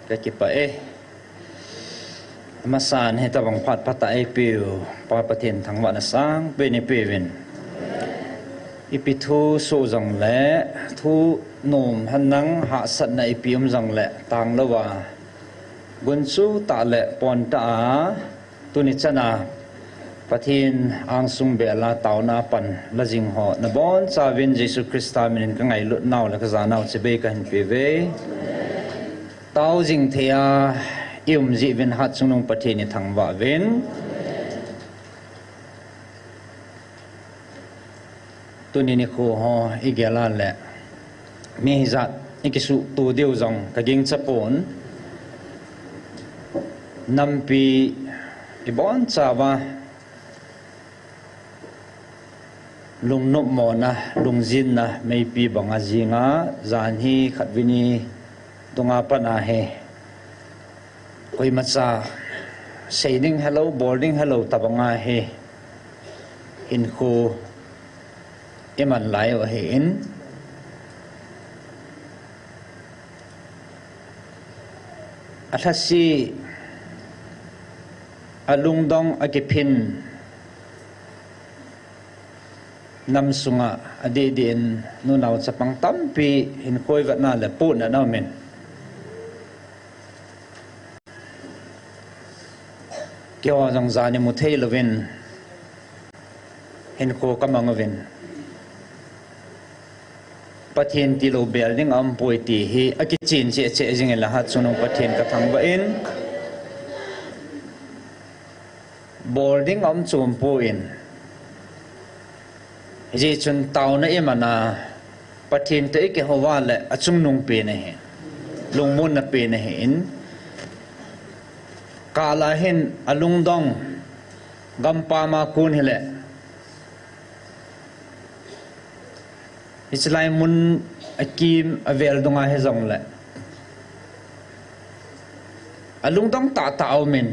cái kịp ấy mà sàn hay ta bằng phát phát tại piu pa patien thằng bạn sáng bên pevin ipi thu so rằng lẽ thu nôm hắn nắng hạ sẵn này pium rằng lẽ tang lawa quân su ta lẽ pon ta tu ni chana patien ang sung be la tau na pan la jing ho na bon sa vin Jesus Christa min ka ngai lut naw la ka za naw che be ka hin pe ve tao jing thea dị viên hạt sung nông bát thiên thằng vợ viên tôi nên khô ho igela lệ mi giặt cái sự tu điều dòng cái kinh chấp ổn năm pi ibon chawa lung nộp mò na lung zin na mấy pi bằng azinga zan hi khát vini tonga pana he koi macha sailing hello boarding hello tabanga he in khu eman lai o he in athasi alung dong akipin nam sunga ade din nu naw chapang tampi in koi wat na le pu na naw men kêu rằng gia ni một thế lovin hen ko kamang lovin pathian ti lo building am poi ti hi akichin che che jing la hat sunong pathian ka thang ba in boarding am chum po in ji chun tau na emana pathian te ke howa le achung nung pe ne he lung mon na pe ne he in kala hin alung dong gampa ma kun hele islai mun akim avel donga he zong le alung dong ta ta au min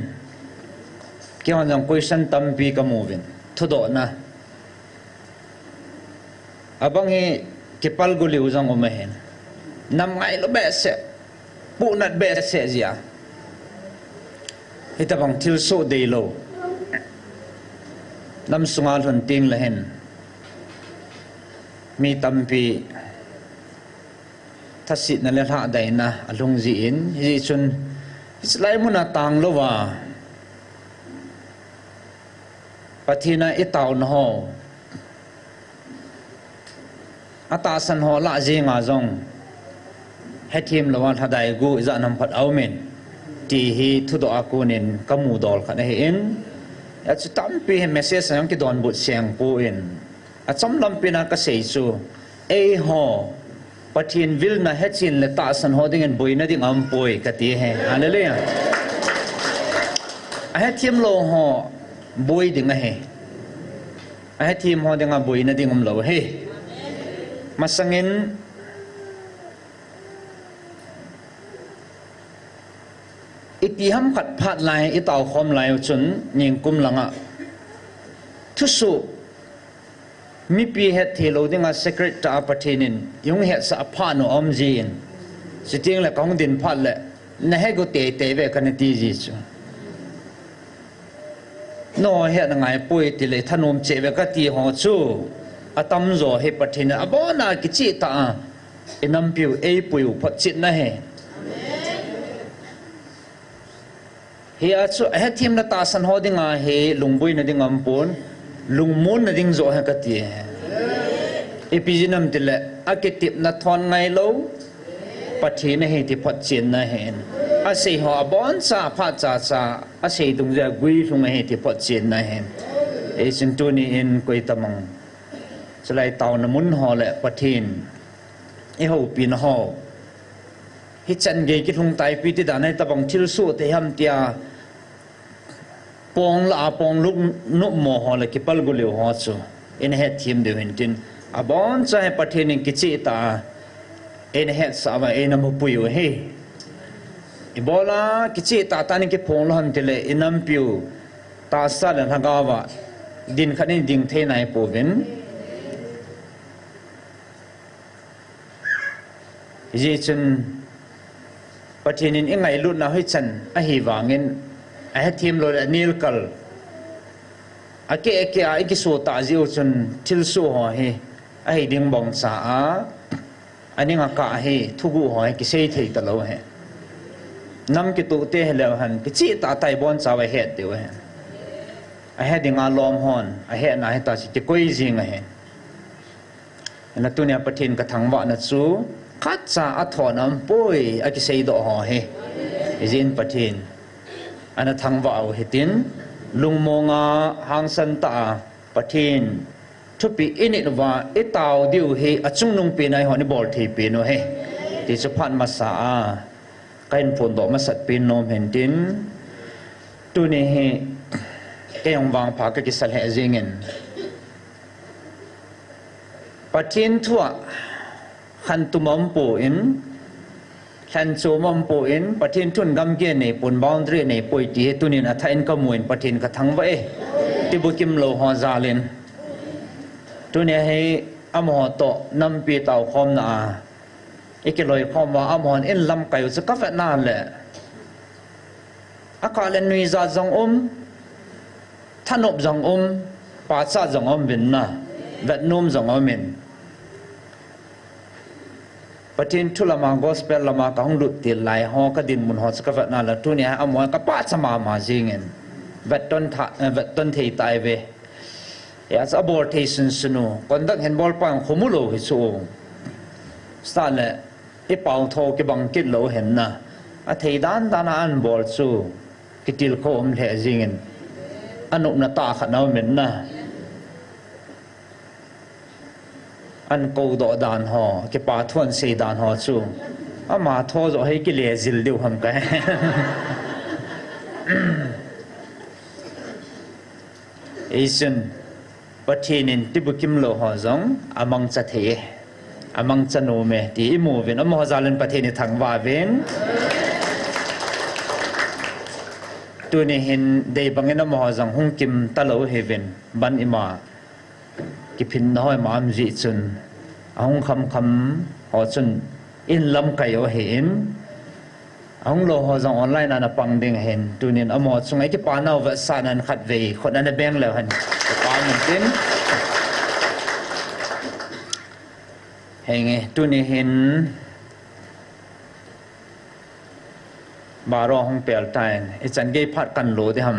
kyo jang question tam pi ka movin thodo na abang he kepal go liu jang o ma hen nam ngai lo be se pu nat be se zia hita bang til so de lo nam sungal hon ting la hen mi tampi thasit na le tha dai na alung ji in hi chun islai muna tang lo wa pathina itaw na ho ata san ho la je nga zong hethim lawan hadai gu za nam phat au men ti hi thu do akunin kamu dol kha ne in a chu tam pi message sang ki don but siang pu in a chom lam pina ka sei chu e ho pathin vil na hechin le ta san ho ding en boina ding am poi ka ti he hallelujah a hethim lo ho boi ding a he a hethim ho ding a boina ding am lo he masangin itiham khat phat lai itaw khom lai chun ning kum langa thusu mi pi het thelo dinga secret ta patinin yung het sa apha no om jin siting la kong din phat le na he go te te ve kan ti ji chu no he na ngai pui ti le thanom che ve ka ti ho chu atam zo he pathin abona ki chi ta enam piu e pui phat chit na he he achu he thim na ta san ho dinga he lungbui na dingam pon lungmon na ding zo ha ka ti epijinam tile aketip na thon ngai lo pathi na he ti phat chin na hen a sei ho bon sa pha cha cha a sei dung ja gui thung he ti phat chin na hen e sin tu ni in koi tamang chlai taw na mun ho le pathin e ho pin ho hi chan ge ki thung tai pi ti da nai tabang thil su te ham tia pong la pong luk no mo ho le ki pal gu le ho chu in he thim de hin tin abon cha he pathin ki chi ta in he sa wa in mo pu yu he ibola ki chi ta ta ni ki pong lo han te le inam piu ta sa le na ga wa din khani ding the nai po vin ji chun pathin in ngai lut na hoi chan a hi wangin a thim lo nil kal ake a ki so ta ji chun thil su ho hi a hi ding bong sa a ani nga ka hi thugu ho ki sei thei ta lo he nam ki tu te hele han ki chi ta tai bon cha wa het de he a he ding a lom hon a he na he ta chi koi jing a he na tu nia pathin ka thang wa na chu khat cha a thon am poi a ki sei do ho he izin pathin ana thang wa au hitin lungmonga hang san ta pathin thupi init wa etau diu he achung nung pe nai honi bol thei pe no he ti chu phan ma sa a kain phon do ma sat pin nom hen tin tu ne he kayong wang pha ka ki sal he jingen pathin thua khan tumam po in khan chomam po in pathin thun gam ge ne pun boundary ne poi ti tunin a thain ka muin pathin ka thang wa e ti bu kim lo ho za len tu ne he amho to nam pi tau khom na ikiloi khom wa amhon in lam kai chu ka fa na le akalen nui za jong thanop jong pa cha jong bin na vet nom jong min pathin thulama gospel lama ka hong lut til lai ho ka din mun ho chu ka fa na la tu ne amon ka pa chama ma jingen vet ton thei tai ve as abortation sunu kondak hen bol pang khumulo hi chu sta le e pau tho ke bang kit lo hen na a thei dan an bol chu kitil ko le jingen anup na ta khat na men na an ko do dan ho ke pa thon se dan ho chu ama tho zo he ki le zil diu ham ka Asian patinin tibukim lo ho zong amang cha the amang cha no me ti imu ven am ho zalen patini thang wa ven tu ni hin dei bangin am ho zong hung kim ta lo heaven ban ima ki phin noi mam ji chun ahong kham ho chun in lam kai o hin ahong lo ho zong online ana pang ding hen tunin amo chungai ki pa naw va sanan khat ve khon ana beng le han pa min tin henge tuni hin baro hong pel tain e chan ge phat kan lo de ham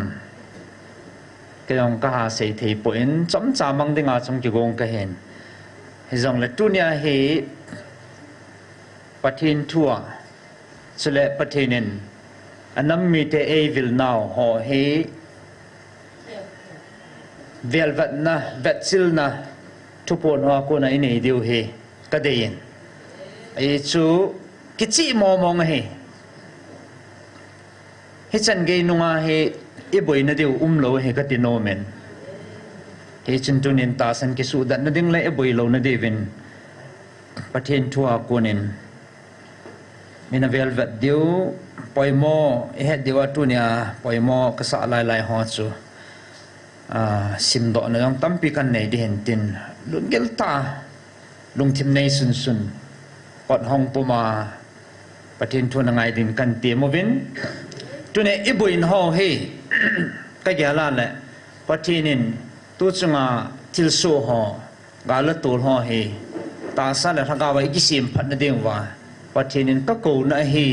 ke jong ka ha sei thei po in chom cha mang dinga chong ki gong ka hen he jong le tunia he pathin thua chule pathinin anam mi te e vil now ho he velvet na vetsil na thupon ho ko na inei diu he ka dein ai chu kichi mo mong he he chan ge nunga he e boi na diu lo he ka ti no men he chin tunin ta san ki su dat na ding le e boi lo na devin pathin thua konin mina velvet diu poimo e het diwa tunia poimo ka sa lai ho chu sim do na jong tampi kan nei di hen tin lun gel ta lung thim nei sun pot hong puma pathin thu na ngai din kan ti mo vin tune ibuin ho he ka gala le pathinin tu chunga til so ho gala tul ho he ta sa la thaga wa ki sim phat na ding wa pathinin ka ko na he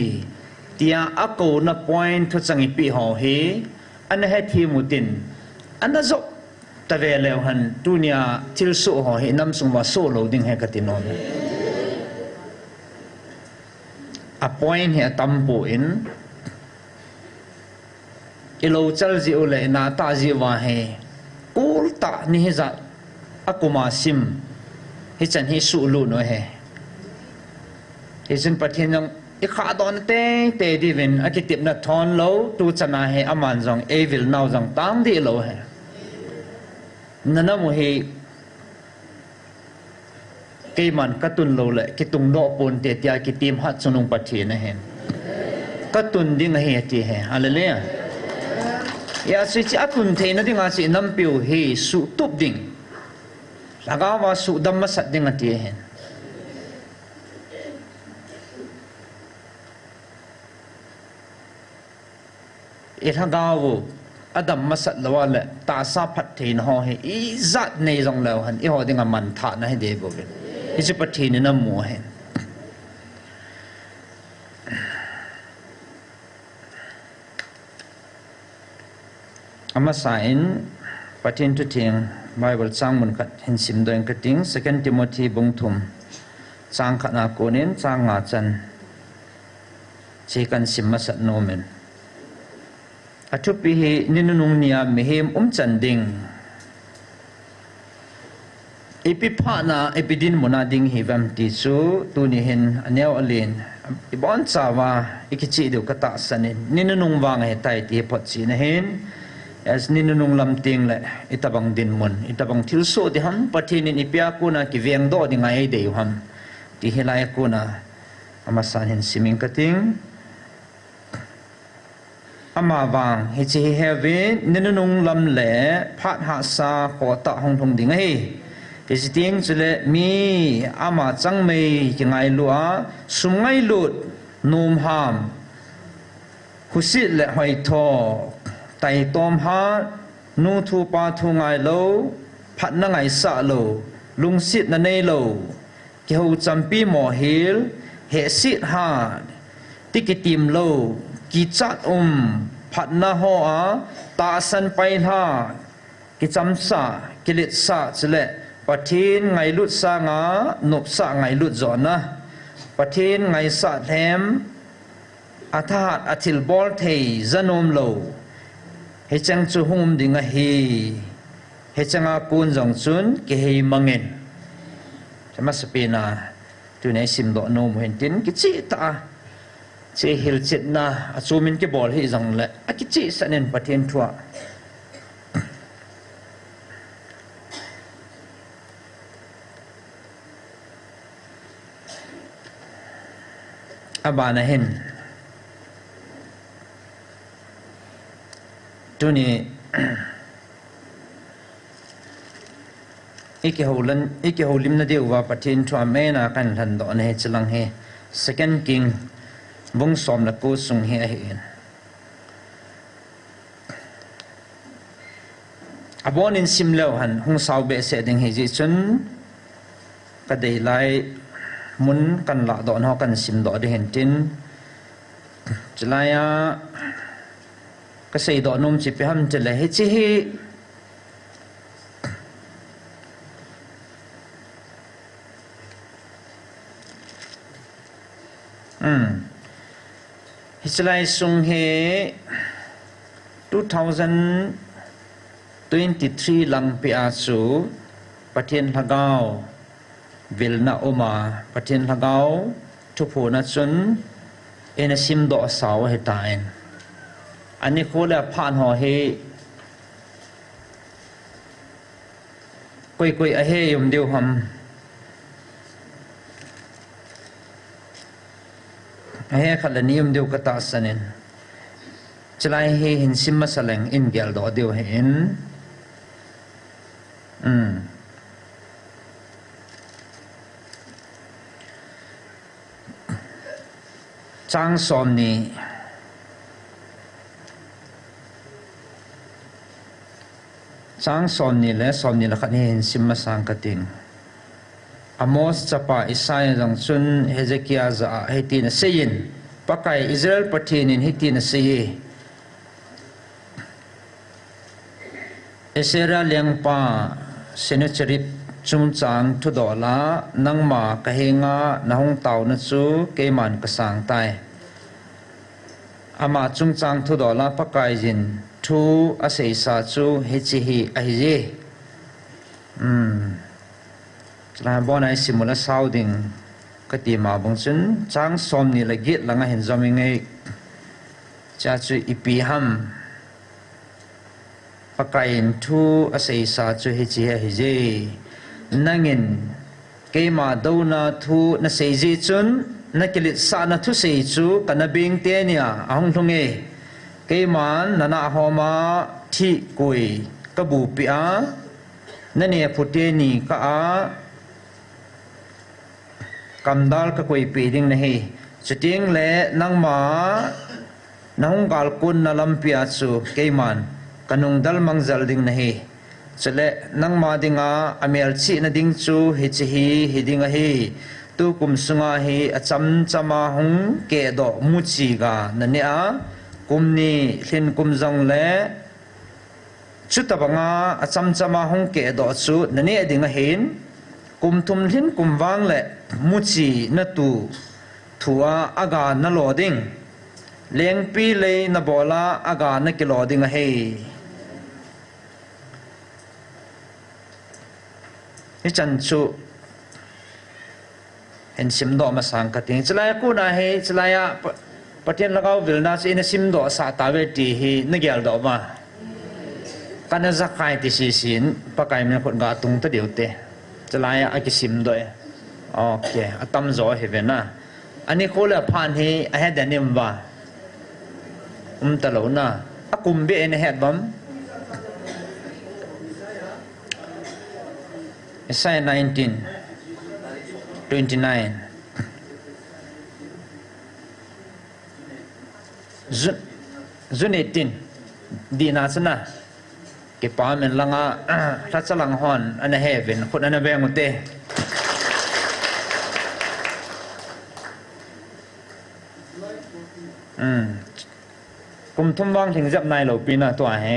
tia a ko na point thu changi pi ho he an he thi mutin an zo ta ve le han tunia til so ho he nam sung wa so lo ding he ka ti no a point he tampo in ilo chal ji ule na ta ji wa he ul ta ni za akuma sim hi chan hi su lu no he hi chan pathin jong i kha don te di vin akitip na thon lo tu chana he aman jong e vil naw jong tang di lo he nana mo he ke man katun lo le kitung do pon te tia ki tim hat sunung pathin na hen katun ding he ti he hallelujah ya si chi atun the na dinga si nam piu he su tup ding lagawa su dam ma sat ding ati hen ithagawu adam masat lawale ta sa phathin ho he I zat nei jong law han I ho dinga man tha na he de bo ve I chi pathin na mu he ama sain pathin tu thing Bible chang mun khat hin sim doing kating 2 Timothy bungthum chang khana konin chang nga chan chi kan sim masat nomen atupi hi ninunung niya mihim chanding ipiphana ipidin muna ding hivam ti chu tunihin anyaw alin ibon chawa ikichi du kata sanin ninunung wang he tai ti pot chi na hin as ninunung lamting le itabang din mun itabang thilso di ham pathinin ipya ko na ki veng do di ngai de ham ti hilai ko na amasanin siming kating ama wang hi chi heaven ninunung lam le phat ha sa ko ta hong thong ding hi visiting chule mi ama chang mei ki ngai lua sungai lut num ham khusit le hoi tho tai tom ha nu thu pa thu ngai lo phat na ngai sa lo lung sit na nei lo ki ho champi mo hil he sit ha tikitim lo ki chat phat na ho a ta san pai ha ki cham sa ki lit sa chule pathin ngai lut sa nga nop sa ngai lut zo na pathin ngai sa them athat athil bol thei zanom lo he chang chu hum dinga hi he changa kun jong chun ki hei mangin chama sapina tu nei sim do no mo hen tin ki chi ta che hil chit na achumin ke bol hi jang le a ki chi sanen pathin thua abana hen tuni iki holim na deuwa pathin thua mena kan than do ne chilang he 2 King bung som na ko sung he hin abon in simlo han hung sau be se ding he ji chun ka dei lai mun kan la do no kan sim do de hen tin chlaya ka sei do nom chi pe ham chele he chi hi Hislai sung he 2023 lang pi asu pathin lagao vilna oma pathin lagao thupu na chun ena sim do saw he tain ani khola phan ho he koi a he yum deu ham he khalanium deu kata sanen chlai he hin simma saleng in gel do deu hen chang som ni le som ni la khan hin simma sang kating Amos chapa Isaiah jang chun Hezekiah za hetin seyin pakai Israel pathinin hetin seye Esera lengpa senecharit chungchang thudola nangma kahenga nahung taw na chu keman kasang tai ama chungchang thudola pakai jin thu asei sa chu hechi aije la bonai simula sounding kati ma bong chun chang som ni la git langa hen zomi ngai cha chu ipi ham pakain thu asei sa chu hechi aije nangin keima dona thu na sei ji chun nakilit sa na thu sei chu kanabing te nia ahong thunge keiman nana homa thi koi kabu pia nane phute ni ka a kamdal ka koi pe ding na he chuting le nangma nahung gal kun na lampia chu keiman kanung dal mangjal ding na hi chale nang ma dinga amel chi na ding chu hi chi hi dinga hi tu kum sunga hi acham chama hung ke do mu chi ga na ne a kumni thin kum jong le chu tabanga acham chama hung ke do chu na ne dinga hin kum thum thin kum wang le mu chi na tu thua aga na lo ding leng pi le na bola aga na ki lo ding a he hi chan chu hen sim do ma sang ka ting chlai ku na he chlaya patien lagaw vilna chi na sim do sa ta ve ti hi na gyal do ma kana zakai ti si sin pakai me khot ga tung ta deu te chlaya a ki sim do okay atam zo he ve na ani khola phan hi a he da nim ba ta lo na akum be en het bam Isaiah 19:29 Zunetin di na sana ke pa men langa tha chalang hon ana heaven khut ana beng te kum thum wang thing jap nai lo pina to a he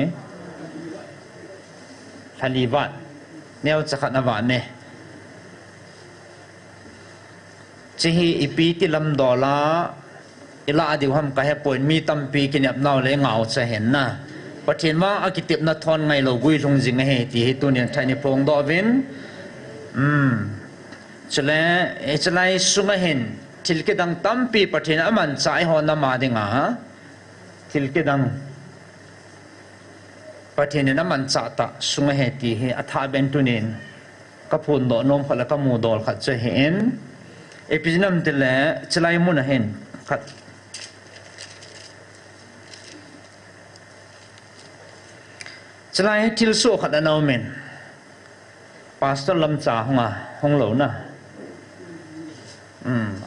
thali wat neo chakhat na wa ne chi hi ipi ti lam dola ila adi ham ka he point mi tam pi kinap naw le ngau cha hen na pathin wa akitip na thon ngai lo gui thung jing he ti hi tu ne thani pong do vin chale e chalai sunga hen thilke dang tam pi pathin aman chai hon na ma dinga thilke dang pathin na man cha ta sunga he ti he atha ben tunin ka phun do nom khala ka mu dol khat che hen epinam tele chalai mun hen khat chalai til so khat anau men pastor lam cha honga hong lo na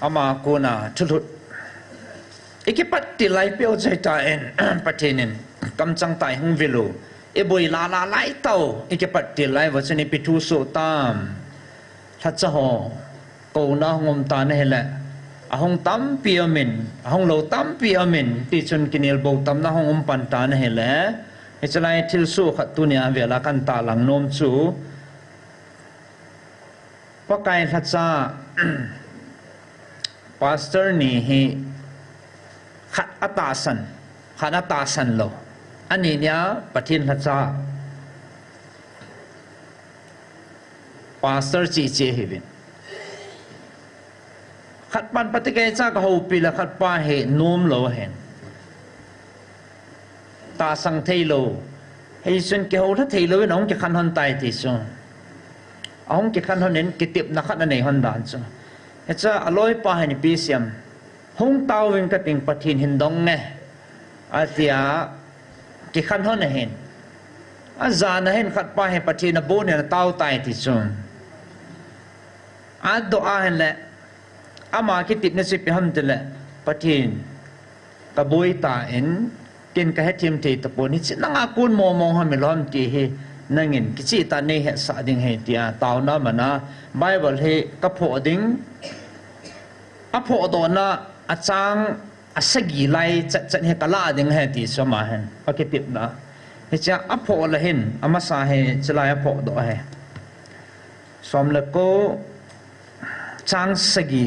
ama ko na thut ikipat ti lai peo chai ta en patinin kam chang tai hung velu e boi la lai tau ikipat ti lai wa chani pitu so tam tha cha ho ko na ngom ta ne hele ahong tam pi amin ahong lo tam pi amin ti chun kinil bo tam na hong pan ta ne hele e chalai thil su khat tu nia vela kan ta lang nom chu pakai tha cha pastor ni hi khat atasan lo ani nya pathin tha cha pastor chi che hi bin khat pan patikai cha ka ho pi la khat pa he nom lo hen ta sang thei lo hei sun ke ho tha thei lo nong ke khan hon tai ti so ong ke khan hon nen ke tip na khat na nei hon dan so echa aloi pa he ni pi siam hong tau win ka ting pathin hin dong ne atia ke khan hon ne hen a na hen khat pa he pathin na bo ne tau tai ti so a do a hen le ama ki tip ne si pi ham te le pathin ka boi ta en ken ka hetim te ta poni chi nanga kun mo mo ha me lom ti he nangin ki chi ta ne he sa ding he tia taw na mana bible he ka pho ding a pho do na a chang a sagi lai chat he kala ding he ti so ma hen a ki tip na he cha a pho la hin ama sa he chlai a pho do he som la ko chang sagi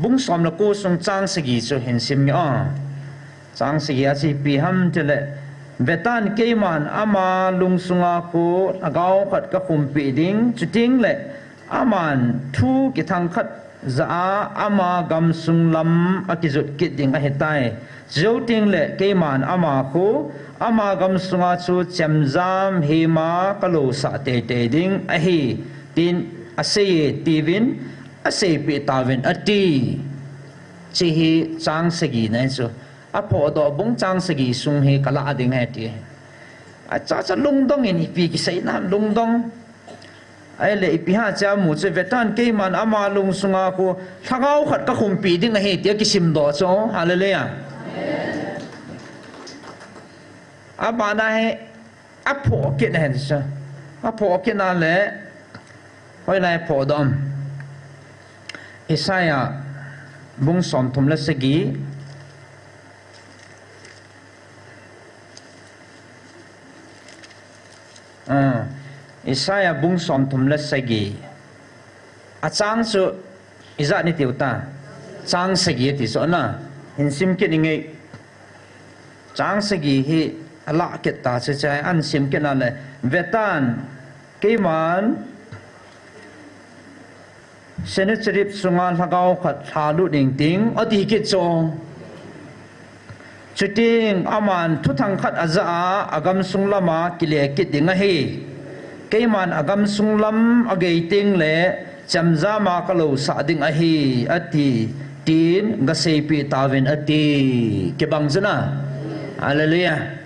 bung som la ko sung chang sagi so hen sim ya chang sagi a chi pi ham tele betan keiman ama lungsunga ko agaw khat ka khumpi ding chuting le aman thu ki thang khat za ama gam sung lam akizut kit ding a hetai zoting le keiman ama ko ama gam sunga chu chamzam hema kalo sa te te ding a hi tin ase tivin ase pi tawin ati chi hi chang sagi nai chu a pho do bung chang sagi sung he kala ding he ti a cha lung dong in pi ki sai nam lung dong ai le pi ha cha mu che vetan ke man ama lung sunga ko thagau khat ka khum pi ding he ti ki sim do cho hallelujah bà này áp phổ kiện này sao áp phổ kiện nào lẽ hồi lại phổ đom Isaiah bung som thum la segi Isaiah bung som thum la segi achang su iza ni tiuta chang segi ti so na hin sim ke ni ngai chang segi hi ala ke ta se chai an sim ke na le vetan ke man Senechirip sungan hagau khat halu ding ting ati ki chong chuting aman thuthang khat aza agam sunglama kile ki ding hi keiman agam sunglam agei ting le chamza ma kalo sa ding hi ati tin gasepi tawin ati ke bangzana hallelujah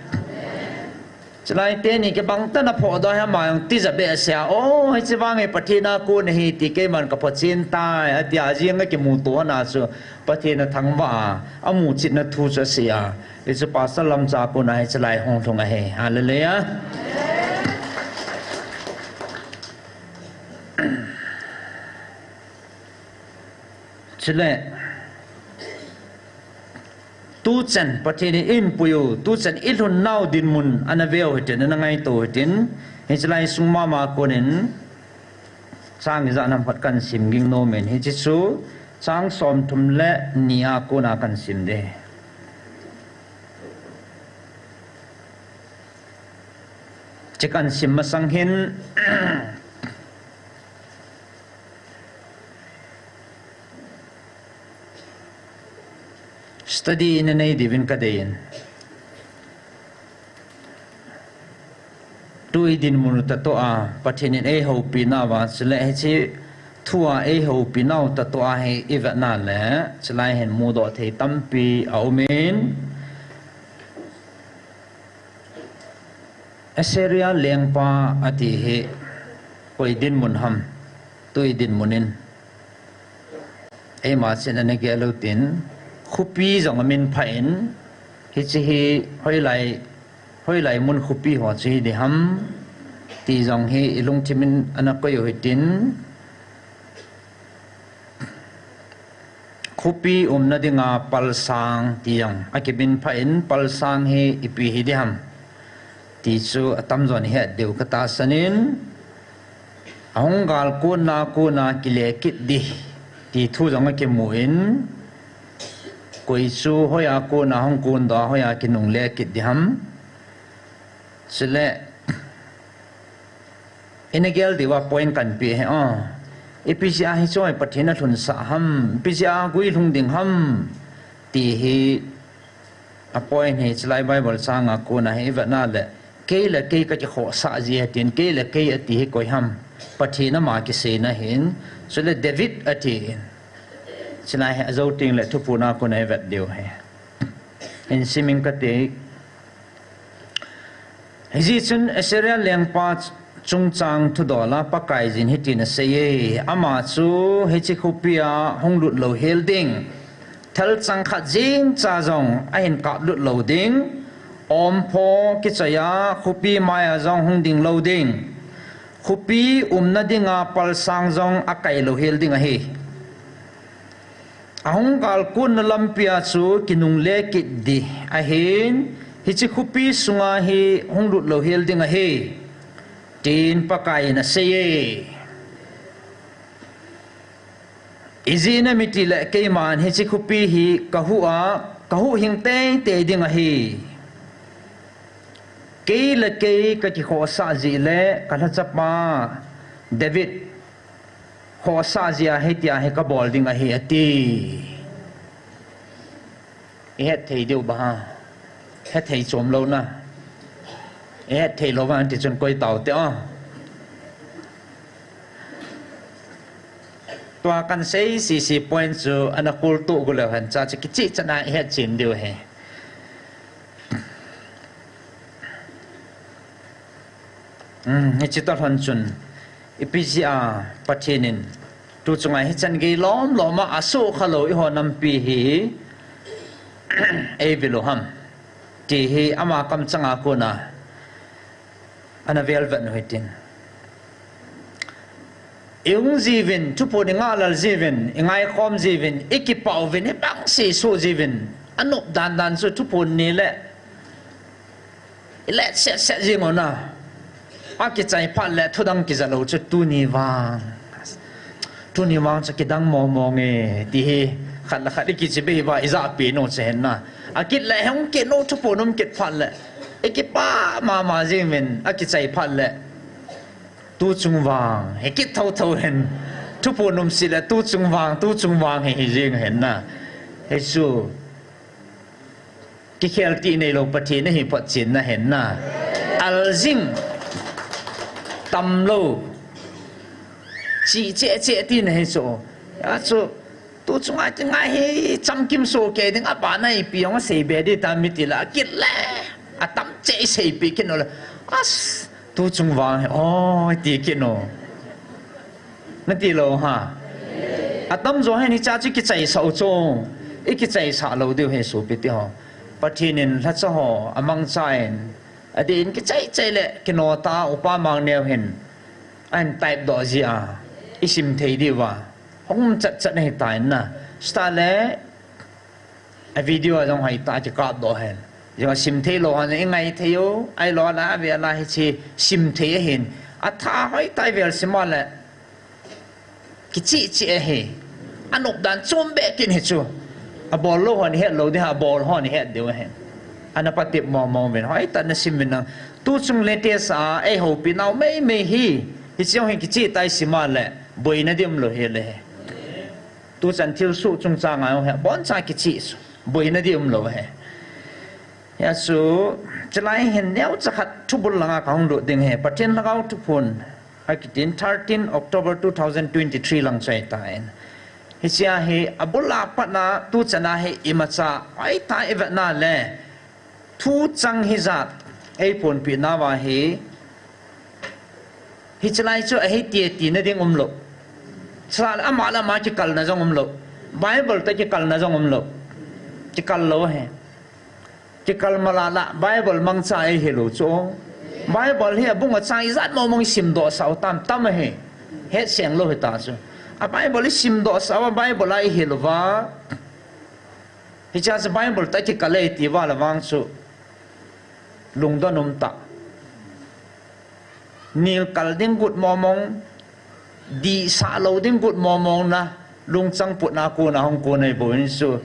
Chulai te ni ke bang ta na pho do ha ma ti za be sia o hai chi wang e pathina ko nei ti ke man ka phochin ta ati a jing ke mu to na su pathina thangwa amu chit na thu cha sia e chu pa salam cha ko na hai chlai hong thong a he hallelujah chule tu chen pathini in puyu tu chen ilhun nau din mun anaveo hiten na ngai to hitin hichlai sungma ma konin chang za nam phat kan sim ging no men hi chi chu chang som thum le nia ko na kan sim de chikan sim ma sang hin study in an divin kadayin tu idin munuta to a pathinin e ho pinawa chule he chi thua e ho pinau ta to a he evana le chlai hen mu do the tampi aumin Assyria lengpa ati he koi din munham tu idin munin e ma chen ane ge lutin khupi jong min phain hi chi hi hoi lai mun khupi ho chi de ham ti jong hi ilung thimin ana ko yo hitin khupi na dinga pal sang tiang akibin phain pal sang hi ipi hi de ham ti chu atam jon he deu kata sanin ahongal ko na kile kit di ti thu jong ke muin koi chu hoya ko na hong kun da hoya kinung le kit diham sile inegel diwa point kan pi he episia hi choi pathina thun sa ham episia gui lung ding ham ti hi a point he chlai bible sanga ko na he va na le ke ka kho sa ji tin ke ati hi koi ham pathina ma ki se na hin sile David ati chlai he zo ting le thu puna ko nei vet deu he in siming ka te hi chun Assyria lengpa chung chang thu dola pakai jin hitin se ye ama chu he chi khupia honglut lo helding thal chang kha jing cha jong a hin ka lut lo ding om pho ki chaya khupi maya jong hong ding lo ding khupi na dinga pal sang jong akai lo helding a he ahongkal kun lampia chu kinung le ki di ahin hichi khupi sunga hi honglut lo helding a he tin pakai na seye izina mitile keiman hichi khupi hi kahu hingte te ding a he keila ke ka ki kho sa ji le kala chapa David kho sa jia he tia he ka bolding a he ati he thei deu ba he thei chom lo na he thei lo ban ti chon koi tau te tua kan sei si point chu ana kul tu gu le han cha chi chi chana he chin deu he he chi ta han chun ipisia pathinin tu chungai hi chan ge lom loma asu khalo I ho nam pi hi e viloham ti hi ama kam changa ko na ana velvet no hitin yung zivin tupo ni ngalal zivin ingay kom zivin ikipau vin bang si so zivin anop dan so tupo ni le let set zingona akitsai phat le thudang ki zalo chu tu ni wang cha kidang mo nge ti hi khat la khat ki chi be ba iza pe no chen na akit le hong ke no tupo nom kit phat le ikipa ma zivin akitsai phat le tu chung wang he kit thâu hen tu po num si la tu chung wang he jing hen na he su ki khel ti nei lo pathi na hi pat chin na hen na al jing tam lo chi che ti na he so ya so tu chung ai he cham kim so ke ding apa nai pi ong se be di ta mi ti la kit la atam che se pi kin no as tu chung wang oh ti kino na ti lo ha atam zo he ni cha chi ki chai sau chong e ki chai sa lo de he so pi ti ho pathinin la cha ho amang chain adin ki chai le kino ta upa mang ne hen an type do ji a isim thei di wa hong chat nei tai na sta le a video jong hai ta chi ka do hen giờ sim thế lo anh ngay thế yo ai lo là về là chi sim thế hiện à tha hỏi tai về sim là cái chị he anh ốc đàn chôm bẹ kinh hết chưa à ball lo hoàn hết lo đi ha ball hoàn hết đều hết anh bắt tiếp mò về hỏi ta nó sim mình tu chung lên thế sa ai hậu pin nào mấy hi cái chuyện cái chị tai sim là bồi nó điểm lo hếtเลยtu chân thiếu số chung trang ai hết bốn trang cái chị bồi nó điểm lo hết ya su chalai hen neu chakhat thubul langa kaung do ding he patin lagau tu phun akitin 13 October 2023 lang chai tain hisia he abula patna tu chana he imacha ai ta evna le thu chang hi zat ei pon pi na wa he hi chalai chu he ti na ding umlo sal amala ma ki kal na jong umlo bible ta ki kal na jong umlo ki kal lo he cái kalmala la Bible mang chai hello chong Bible hi bunga chai zat mo mong sim do sao tam he het siang lo ta chu a Bible sim do sao Bible ai hello wa hi cha sa Bible ta ki kale ti wa la wang chu lung do num ta nil kal ding gut mo mong di sa lo ding gut mo mong na lung chang put na ko na hong ko nei bo in su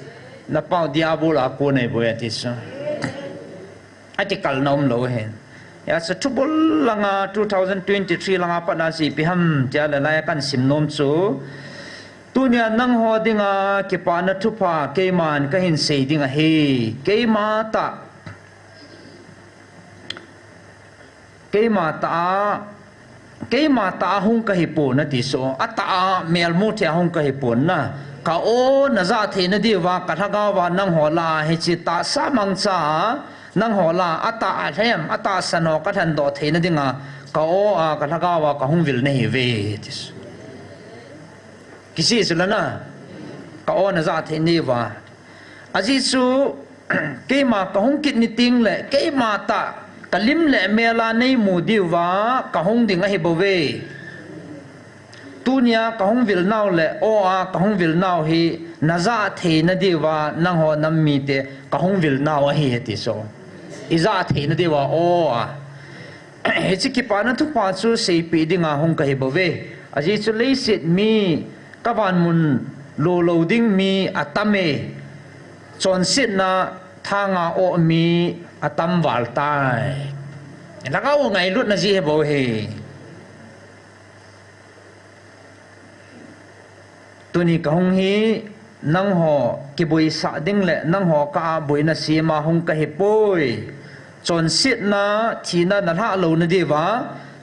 na pau diabolo ko nei bo ya ti su article nom lo hen ya sa tubul langa 2023 langa pana si piham tia la la kan sim nom chu tunia nang ho dinga ke pa na thupa ke man ka hin sei dinga he ke ma ta hung ka hi po na ti so ata mel mu thia hung ka hi pon na ka o na za the na di wa ka thaga wa nang ho la he chi ta sa mang cha nang ho la ata a them ata sano ka than do the na dinga ka o a ka thaga wa ka hung vil nei ve tis kisi sula na ka o na za the ni wa aji su ke ma ka hung kit ni ting le ke ma ta kalim le mela nei mu di wa ka hung dinga hi bo ve tunia ka hung vil naw le o a ka hung vil naw hi na za the na di wa nang ho nam mi te ka hung vil naw hi ti so iza the na di wa o a he chi ki pa na thu pa chu sei pi dinga hung ka hi bo ve aji chu le sit mi ka ban mun lo ding mi atame chon sit na thanga o mi atam wal tai lagaw ngai lut na ji he bo he tuni ka hong hi nang ho ki boi sa ding le nang ho ka boi na si ma hong ka he poi chon sit na thina na ha lo na di wa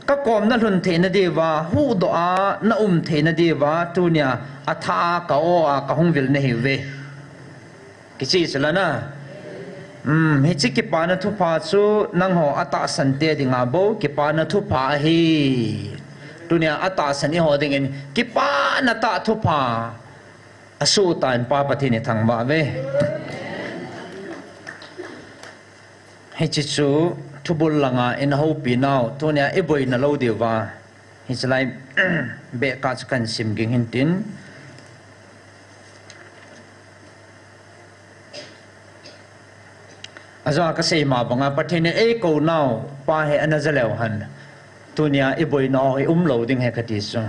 ka kom na lun the na di wa hu do a na the na di wa tunia atha ka o a ka hong vil ne hi ve ki chi sala na hi chi ki pa na thu pa chu nang ho ata san te dinga bo ki pa na thu pa hi tunia ata san ni ho ding in ki pa na ta thu pa asu tan pa pathi ni thang ba ve hi chi chu thubul langa in ho pi now to nya e boi na lo dewa hi chlai be ka kan sim ging hin tin azo ka sei ma banga pathin e ko now pa he anazalew han to nya e boi no e lo ding he khati so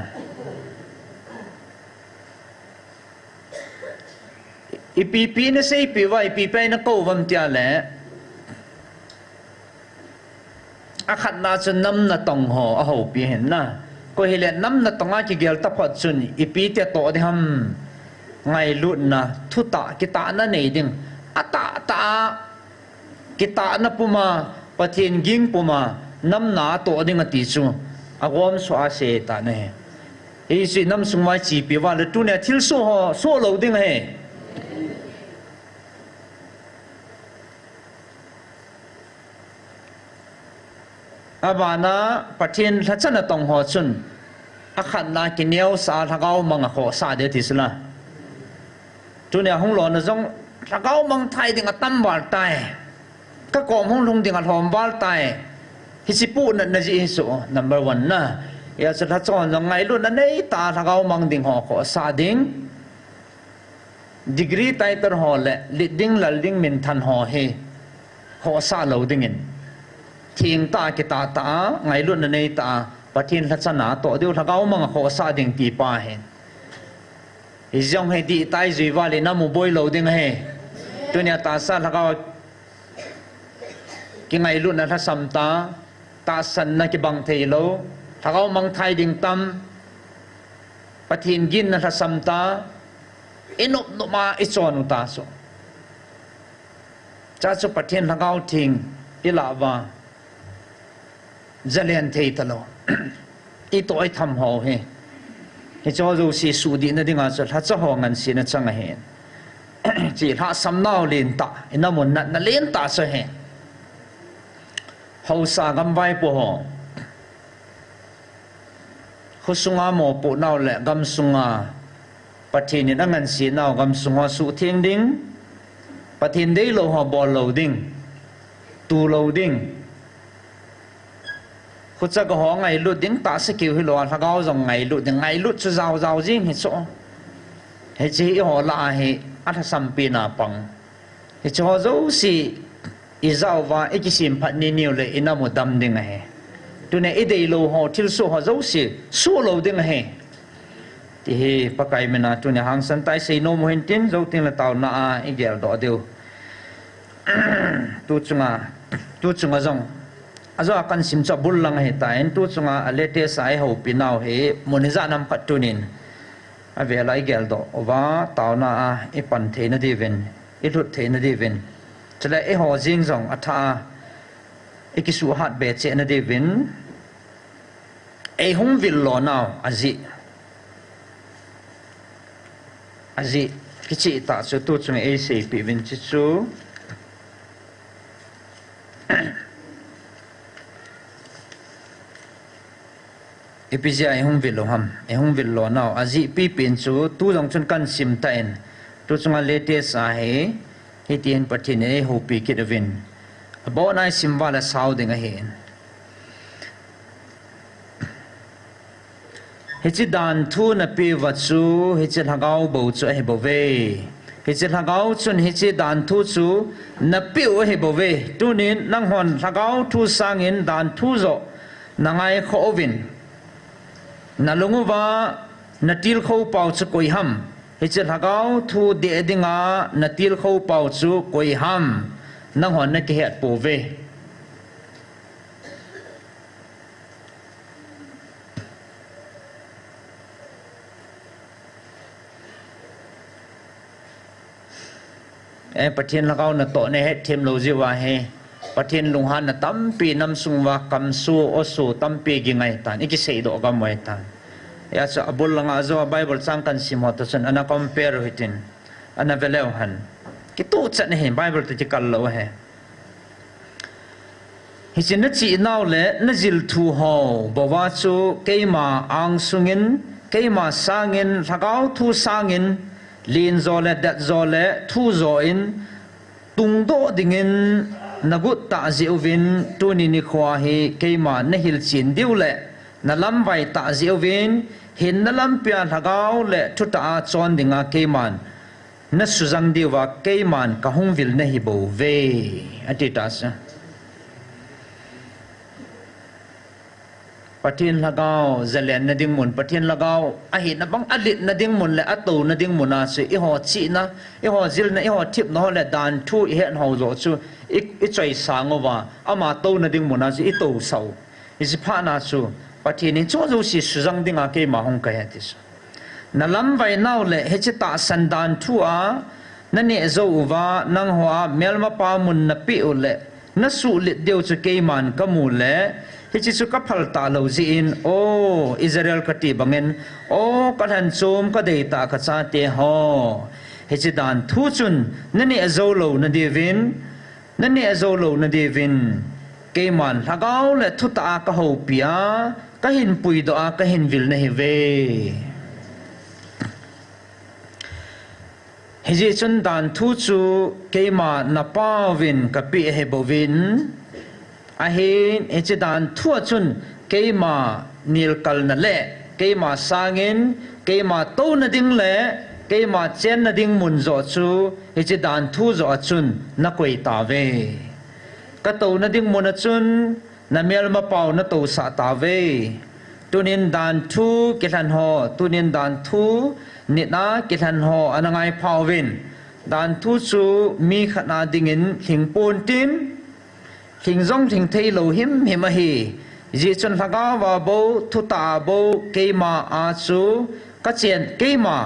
ipi na sei pi wa ipi pe na ko vam tia le akhat na chun nam na tong ho a ho pi hen na ko hi le nam na tonga ki gel ta phat chun ipi te to de ham ngai lut na thu ta ki ta na nei ding ata ta ki ta na puma pathin ging puma nam na to ding ati chu agom so a se ta ne he si nam sungwai chi pi wa le tu ne thil so ho so lo ding he abana pathin thachana tong ho chun akhan na kineu sa thagau mang kho sa de tisla tu ne hong lo na jong thagau mang thai ding atam wal tai ka kom hong lung ding a thom wal tai hi si pu na ji so number 1 na ya sa thachon jong ngai lu na nei ta thagau mang ding ho kho sa ding degree tai tar ho le leading lalding min than ho he ho sa lo ding in thieng ta ki ta ta ngai lu na nei ta pathin thachana to deu thagau mang kho sa ding ti pa hen i jong he di tai zui wa le na mu boi lo ding he tu nya ta sa thagau ki ngai lu na tha sam ta san na ki bang thei lo thagau mang thai ding tam pathin gin na tha sam ta inop no ma i chon ta so cha chu pathin thagau thing ilawa zalian thei talo i to ai tham ho he he cho zo si su di na dinga cha tha cha ho ngan si na chang he chi tha sam nau len ta ina mon na len ta so he ho sa gam vai po ho khusunga mo po nau le gam sunga pathin ni ngan si nau gam sunga su thieng ding pathin dei lo ho bol lo ding tu lo ding khu cha ko ho ngai lu ding ta se kiu hi lo tha gao jong ngai lu ding ngai lu chu zao zao jing hi so he chi ho la hi a tha sam pi na pang he cho zo si i zao wa e ki sim phat ni niu le ina mo dam ding he tu ne e dei lo ho thil so ho zo si su lo ding he ti he pakai mena tu ne hang san tai sei no mo hin tin zo tin la taw na a e gel do deu tu chunga zong azo akan sim cha bul lang he ta en tu chunga alete sai ho pinau he moniza nam patunin a ve lai gel do wa taw na a e pan the na diven e lut the na diven chala e ho jing zong atha e ki su hat be che na divin e hung vil lo now azi ki chi ta chu tu chunga e se pi vin chi chu epizia e hung vil lo ham e hung vil lo now azi pi pin chu tu jong chun kan sim ta en tu chunga latest a he hi tien pathin e ho pi ki devin abo nai sim wala sau ding a hen hi chi dan thu na pi wa chu hi chi thagau bo chu he bo ve hi chi thagau chun hi chi dan thu chu na pi o he bo ve tu nin nang hon thagau thu sang in dan thu zo nangai kho ovin na lunguwa na til kho pau chu koi ham hi chi thagau thu de dinga na til kho pau chu koi ham nang hon na ki het po ve e pathin lagau na to ne het them lo ji wa he pathin lunghan na tampi nam sungwa kam su o su tampi gi ngai tan iki sei do ga moi tan ya cha abul langa zo bible chang kan sim hot chen ana compare hitin ana veleu han ki tu chat ne he bible te kal lo he hi chin na chi naw le na zil thu ho bawa chu keima ang sungin keima sangin lagau thu sangin lin zo le dat zo le thu zo in tung do dingin nagut ta ziu vin tuni ni khwa hi keima na hil chin diu le na lam vai ta ziu vin hin na lam pia thagau le thuta chon dinga keiman na suzang diwa keiman ka hungvil na hi bo ve atita sa pathin lagao zalen na ding mun pathin lagao a hi na bang alit na ding mun le atu na ding muna se i ho chi na i ho zil na i ho tip no le dan thu i hen ho zo chu i choi sangowa ama to na ding muna se i to sau i si pha na chu pathin ni cho zo si suzang dinga ke ma hong ka ya tis na lam vai nau le he chi ta san dan thu a na ne zo wa nang hoa melma pa mun na pi u le na su lit deu chu ke man ka mu le hi chi chu ka phal ta lo ji in o Israel ka ti bangen o ka han chom ka dei ta ka cha te ho hi chi dan thu chun na ni azo lo na devin na ni azo lo na devin ke man lagaw le thu ta ka ho pia ka hin pui do a ka hin vil na hi ve hi ji chun dan thu chu ke ma na pa vin ka pi he bo vin a hin eche dan thua chun keima nil kal na le keima sangin keima to na ding le keima chen na ding mun zo chu eche dan thu zo chun na koi ta ve ka to na ding mun chun na mel ma pau na to sa ta ve tunin dan thu kelan ho tunin dan thu ni na kelan ho anangai pau vin dan thu chu mi khana dingin thing pon tin thing zong thing thei lo him a hi ji chun thaga wa bo thu ta bo keima a chu ka chen keima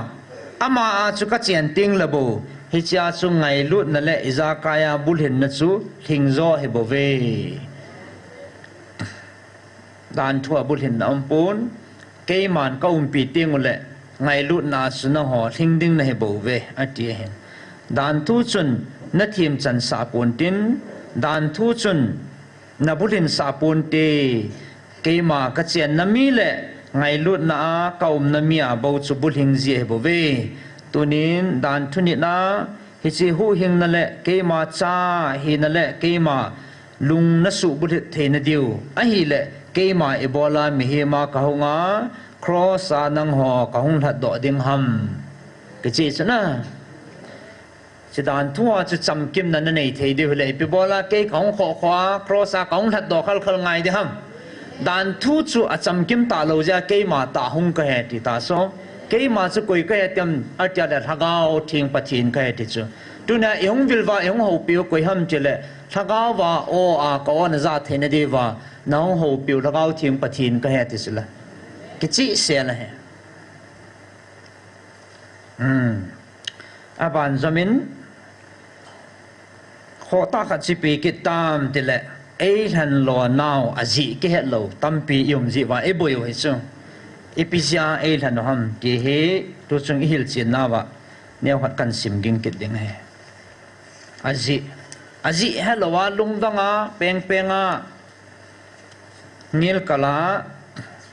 ama a chu ka chen ting la bo hi cha chu ngai lut na le izakaya bulhin na chu thing zo he bo ve dan thua bulhin na ampun keiman ka pi ting le ngai lut na su na ho thing ding na he bo ve ati hen dan thu chun na thim chan sa pon tin dan thu chun na bulin sa pun te keima ka chen na mi le ngai lut na kaum na mi a bo chu bulhing ji bo ve tunin dan thuni na hi chi hu hing na le keima cha hi na le keima lung na su bulit the na diu a hi le keima ebola mi he ma ka honga cross a nang ho ka hong that do ding ham ke chi chana chỉ đàn thua chỉ chăm kim nè này thấy điều lệ bị bỏ la cái cổng khó khóa cross cổng thật đỏ khal khal ngay đi ham đàn thu chu à chăm kim ta lâu ra cái mà ta hung cái hết thì ta số cái mà chú quỳ cái tiêm ở chỗ để thằng gao thiên bát thiên cái thì chú tu nè yong vil va yong hậu biểu quỳ ham chỉ lệ thằng gao va ô à có anh ra thế này đi va nó hậu biểu thằng gao thiên bát thiên cái hết thì chú là cái gì xe là hết à bạn cho mình khó ta khát chỉ bị cái tam thì lệ ấy hành lo nào à gì cái hết lâu tam bị yếm gì và ấy bồi hồi chứ ấy bây giờ ấy hành ham cái hết tôi chung hiểu chuyện nào vậy nếu hoạt cần sim kinh kết định hè à gì hết lâu à lung đong à peng peng à nil kala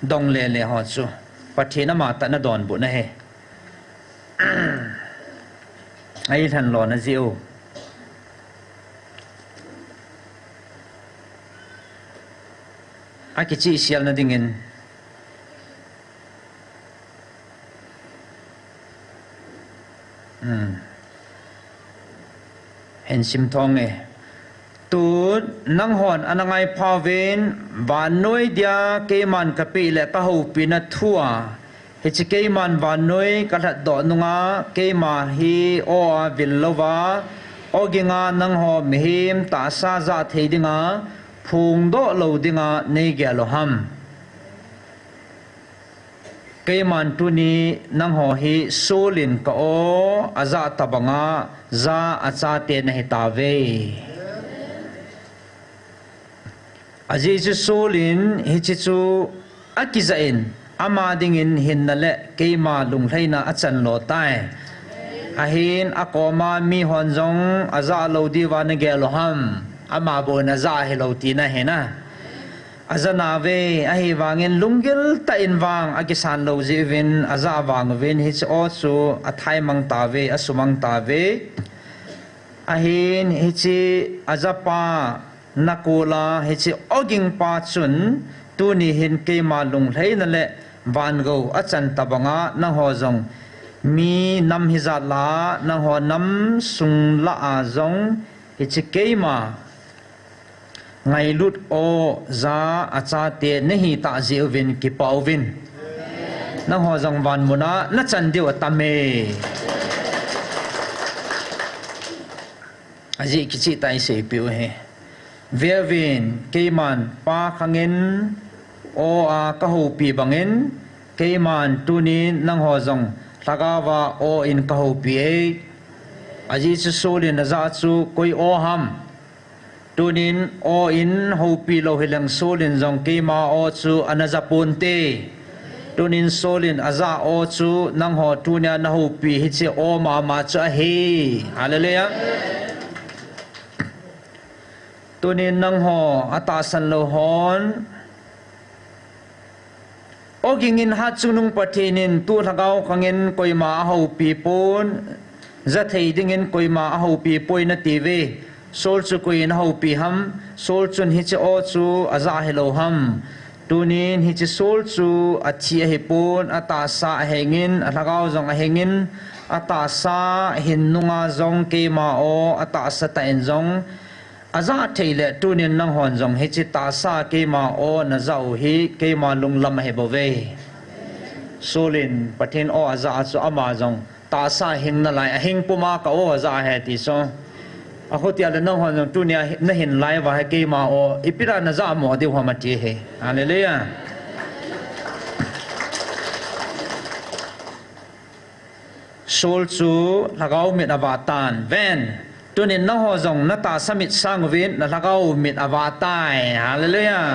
dong lệ lệ họ chứ phát hiện mà ta nó đòn bộ này ấy hành lo nó diêu ai cái chi sial na dingin hen sim thong e tu nang hon anangai phawen van noi dia ke man ka pe le ka ho pina thua he chi ke man van noi ka that do nunga ke ma hi o vilova oginga nang ho mihim ta sa za theidinga phung do lo dinga nei ge lo ham ke man tu ni nang ho hi solin ka o aza tabanga za acha te na hi ta ve aji chu solin hi chi chu akizain ama dingin hin na le ke ma lung thaina achan lo tai ahin akoma mi honjong aza lo diwa na ge lo ham ama bo na za he lo ti na he na azana ve ahi wangin lungil ta in wang akisan lo jevin aza wang ven hi o chu athai mang ta ve asumang ta ve ahin hichi azapa nakula hichi oging pa chun tu ni hin ke ma lung hlei na le van go achan tabanga na ho zong mi nam hiza la na ho nam sung la a zong hichi ke ma ngai lut o za acha te nehi ta zevin ki pawvin na ho zong van muna na chan diu atame aji kichi tai se piu he vervin keman pa khangin o a ka ho pi bangin keman tunin nang ho zong thagawa o in ka ho pi e aji chu solin na za chu koi o ham tunin o in ho pi lo hilang solin zong kema o chu anazapun te tunin solin aza o chu nang ho tunya na ho pi hi che o ma cha he hallelujah tunin nang ho atasan lo hon ogingin hatsunung patinin tu thagau khangin koima ho pi pon zathei dingin koima ho pi poina tv sol chu koin ho pi ham sol chun hi che o chu aza hello ham tunin hi chi sol chu achi he pon ata sa hengin athagau jong hengin ata sa hinnunga jong ke ma o ata sa ta en jong aza theile tunin nang hon jong he chi ta sa ke ma o na zau hi ke ma lung lam he bove solin pathin o aza chu ama jong ta sa hing na lai a hing puma ka o aza he ti so a khotia le nang hon jong tunia na hin lai wa he ke ma o ipira na za mo de hwa ma ti he hallelujah sol chu lagau mit avatan ven tunin na ho zong na ta samit sangwin na lagau mit avatai hallelujah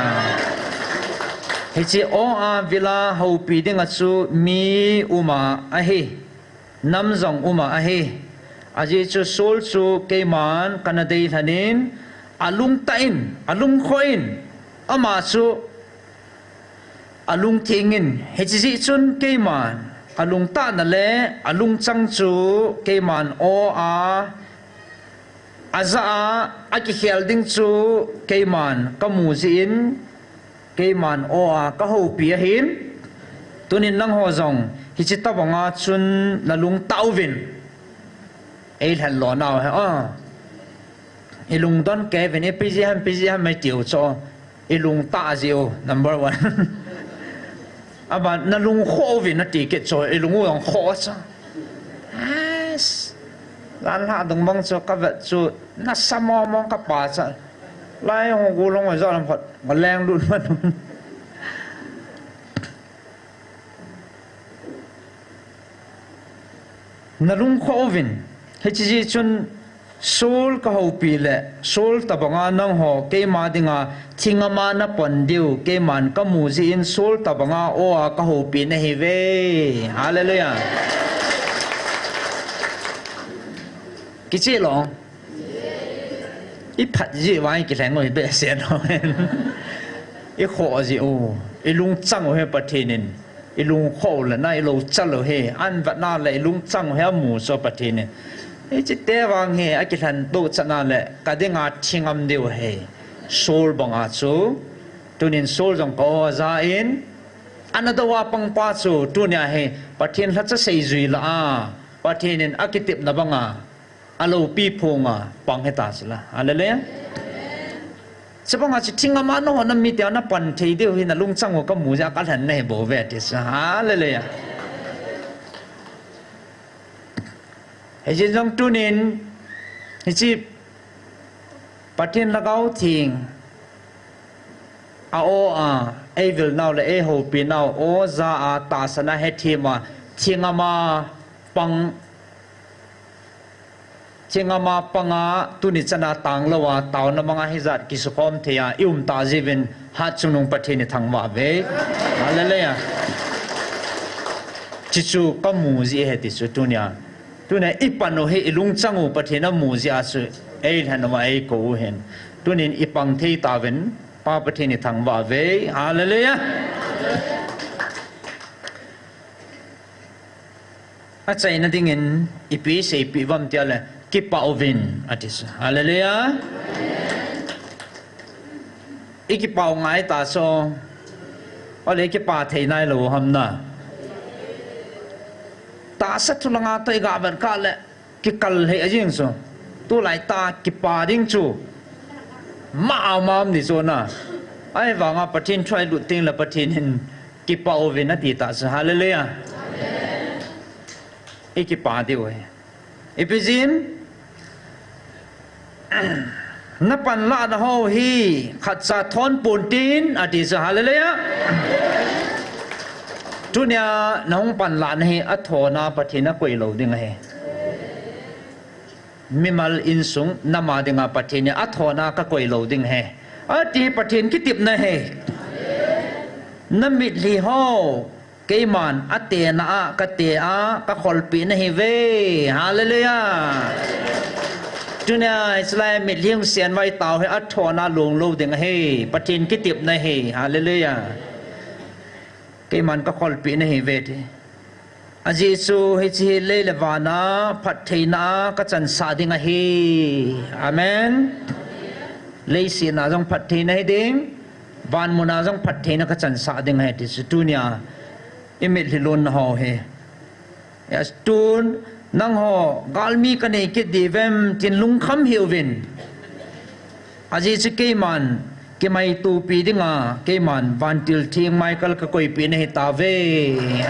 hichi o a vila ho pi ding chu mi uma ahi nam zong uma ahi aji chu sol chu keman kanadei thanin alung tain alung khoin ama chu alung thingin hichi chun keman alung ta na le alung chang chu keman o a aza aki helding chu keman kamuzin keman o a ka ho pi hin tunin nang ho zong hi chi tawanga chun lalung tawvin el han lo naw ha ilung don kevin e piji ham mai tiu cho ilung ta zio number 1 aba nalung khovin na ticket cho ilung ong kho cha lan ha dong mong cho ka vet chu na samo mong ka pa cha lai hong gu long zo lam phot ma leng dun man nalung khovin he chi chun sol ka ho pi le sol tabanga nang ho ke ma dinga thingama na pondiu ke man ka mu ji in sol tabanga o a ka ho pi na hi ve hallelujah kichi long i phat ji wai ki thang ngoi be sen ho i kho ji o i lung chang ho he pathinin i lung kho la na i lo chal lo he an va na le lung chang he mu so pathinin e chi te wang he a ki than to chana le ka de nga thingam deu he sol banga chu tunin sol jong ko za in another wa pang pa chu tunia he pathin la cha sei zui la a pathinin akitip na banga alo pi phonga pang he ta sila hallelujah sabanga chi thingama no na mi te na pan thei deu hi na lung chang ko mu ja ka than nei bo ve ti sa hallelujah he jin jong tunin hi chi pathin lagau thing a o a e vil naw le e ho pi naw o za a ta sana he thima thingama pang chingama panga tuni chana tanglawa tauna manga hizat kisukom thea ta jivin hat chunung pathini thangwa ve hallelujah chichu kamu ji he ti chu tunia ipano he ilung changu pathina mu ji asu ei hanwa ei ko hen tunin ipang thei taven pa pathini thangwa ve hallelujah a chaina dingin ipi sei pi vam tia le kipa ovin atis hallelujah ikipa ngai ta so ole kipa thei nai lo hamna ta sát thu langa toi ga ban ka le ki kal he ajing so tu lai ta kipa ding chu ma mam ni so na ai wanga pathin try lu ting la pathin hin kipa ovin ati ta sa hallelujah ikipa di we ipizin na pan la da ho hi khat sa thon pun tin ati sa hallelujah tunya nong pan la na hi athona pathina koi lo ding he mimal insung nama dinga pathinya athona ka koi lo ding he ati pathin ki tip na he namit li ho keiman ate na ka te a ka khol pi na hi ve hallelujah tunya islam mit liang sian vai tau he athona lung lo ding he pathin ki tip na he hallelujah keiman ka khol pi na hi ve ti ajisu hi chi le levana phatheina ka chan sa ding a hi amen leisi na jong phatheina hi ding van muna jong phatheina ka chan sa ding he ti tunya imit hilon ho he yes tun nang ho galmi ka nei ki divem tin lung kham hiwin aji chi keiman ke mai tu pi dinga keiman van til thing michael ka koi pi nei ta ve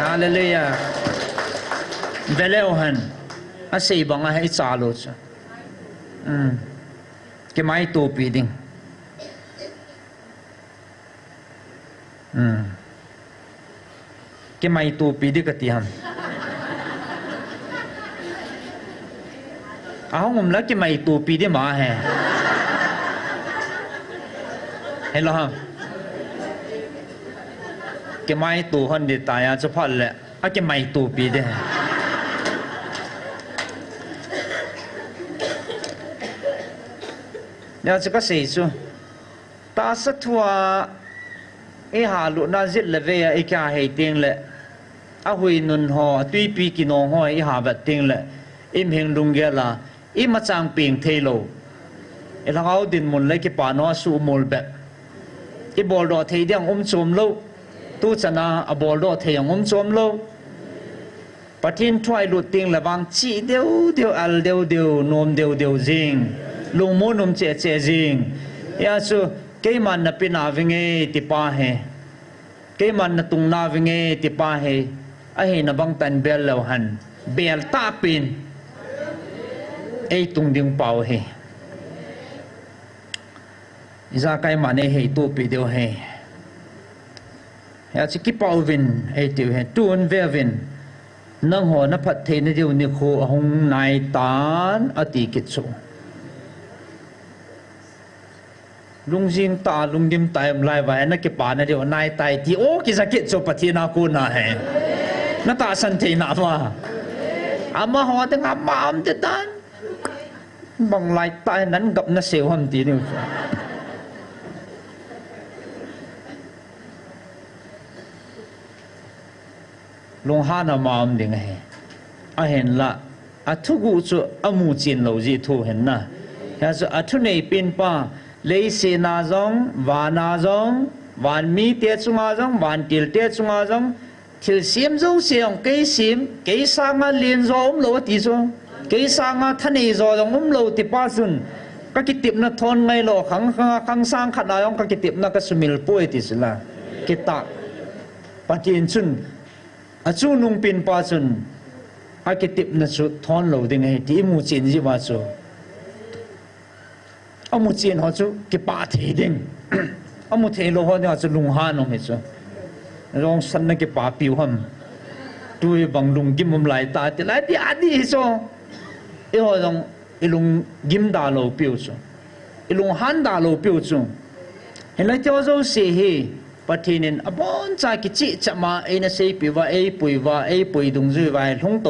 hallelujah veleo han asei banga hai chalo cha ke mai tu pi ding cái mai tu pi đi cái tiham không ngầm lá cái mai tu pi đi mà hè hello ha cái mai tu hơn đi tài à cho phát lệ cái mai tu pi đi nhà chỉ có gì chứ ta sẽ thua ai hà lụa na zit le ve ai kya hei ting le a hui nun ho tui pi ki no ho ai hà vat ting le im heng lung ge la i ma chang ping thei lo e la ngau din mun le ki pa no su mol be i bol do thei diang chom lo tu chana a bol do thei ang chom lo pathin thwai lu ting la wang chi deu deu al deu deu nom deu deu jing lung mo nom che che jing ya su cái man na pina vinge ti pa he cái man na tung na vinge ti pa he a he na bang tan bel lo han bel ta pin ei tung ding pau he iza kai man he tu pi deu he ya chi ki pau vin ei ti he tuan ve vin nang ho na phat the na deu ni kho hong nai tan ati kit chu lung jing ta lung dim tai lai vai na ke pa na de nai tai ti o ki zakit so pathina ko na he na ta san the na ma ama ho te ngam mam te tan bang lai tai nan gap na seo ham ti ni lung ha na mam ding he a hen la a thu gu chu amu chin lo ji thu hen na ya so a thu nei pin pa lấy xe na giống và na giống van mi tiết chung giống van til tiết chung giống til xiêm giống xiêm cái sang mà liền do lâu tí số cái sang mà thân này do giống lâu tí ba sun các cái tiệm nó thon ngay lo khang sang khát nào các cái tiệm nó cái sumil poi tí là cái ta bắt tiền sun à chú nung pin ba sun các cái tiệm nó chú thon lâu đi ngay tí mu tiền gì mà chú ông một chuyện họ chú cái ba thế đinh ông một thế lo họ thì họ chú lung han ông hết chú rong sân cái ba piu hầm tôi bằng lung kim mầm lại ta thì lại thì ăn đi chú cái họ rong cái lung kim đà lâu piu chú cái lung han đà lâu piu chú hiện lại theo dấu xe hi bắt thì nên abon cha cái chị chậm mà ai nó xây piu và ai bùi đúng rồi vài không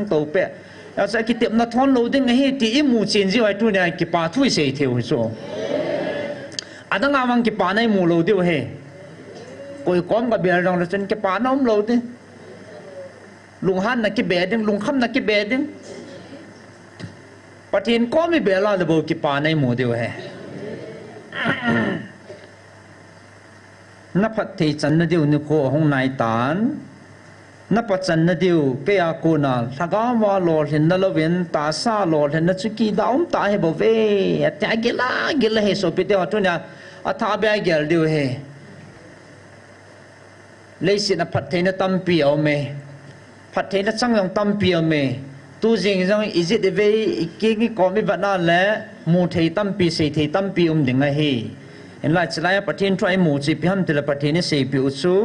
tàu bẹ à sẽ cái tiệm nó thon lâu đến ngày thì mu tiền gì vậy tôi này cái bà thui sẽ theo số à đang ngang cái bà này mu lâu tiêu hè coi con cái bè rằng là chân cái bà nó không lâu đi lùng han là cái bè đi lùng khăm là cái bè đi ปะทินก็ไม่เบลาเลยบุกิปาในหมู่เดียวเหนับพัดที่จันนเดียวนึกหัวห้องนายตานนับปัจจันนเดียวเกียกูน่ะถ้าก้าวว่าหล่อเห็นนั่นเราเว้นตาซาหล่อเห็นนั่นสุกี้ดาวตาให้บ่เว้แต่เกล้าเฮโซปิเตอร์ตัวเนี้ยอัฐาเบียเกลเดียวเฮเลยสินับพัดที่นั่นตั้มปีเอาไหมพัดที่นั่นจังยังตั้มปีเอาไหมตัวจริงจังอิจิตเว้อีกกี่ก็ไม่บัดนั่นแหละมูที่ตั้มปีเสียที่ตั้มปีดึงไงเฮเห็นไรจะไล่ประเทศช่วยหมู่จีพิมแต่ละประเทศนี่เสียปีอุสุ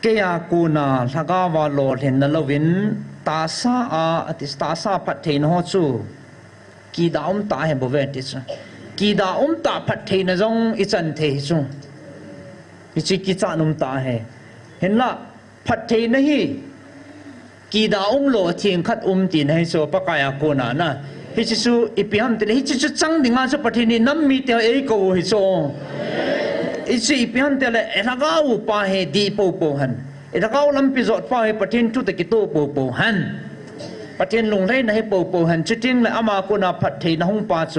เกียกูน่ะถ้าก้าวว่าหล่อเห็นนั่นเราวินตาซาติสตาซาประเทศหัวจูกีดาวตาเห็นบ่เวทิสกีดาวตาประเทศนั่นจงอิจันเทจูอิจิกิจานุมตาเห็นละประเทศนี่กีดาวหล่อเทียงขัดตีนให้โซปะกายกูน่ะนะฮิจิสุอีพิมแต่ละฮิจิสุจังดิ่งงานสุประเทศนี้น้ำมีเตียวเอโกฮิโซอิจิอีพิมแต่ละเอรักเอาป้าเฮดีปูหันเอรักเอาลำพิจารป้าเฮประเทศทุตกิโตปูหันประเทศลงไรนะให้ปูหันจุดจริงเลยอามากูน่ะประเทศนะฮงป้าโซ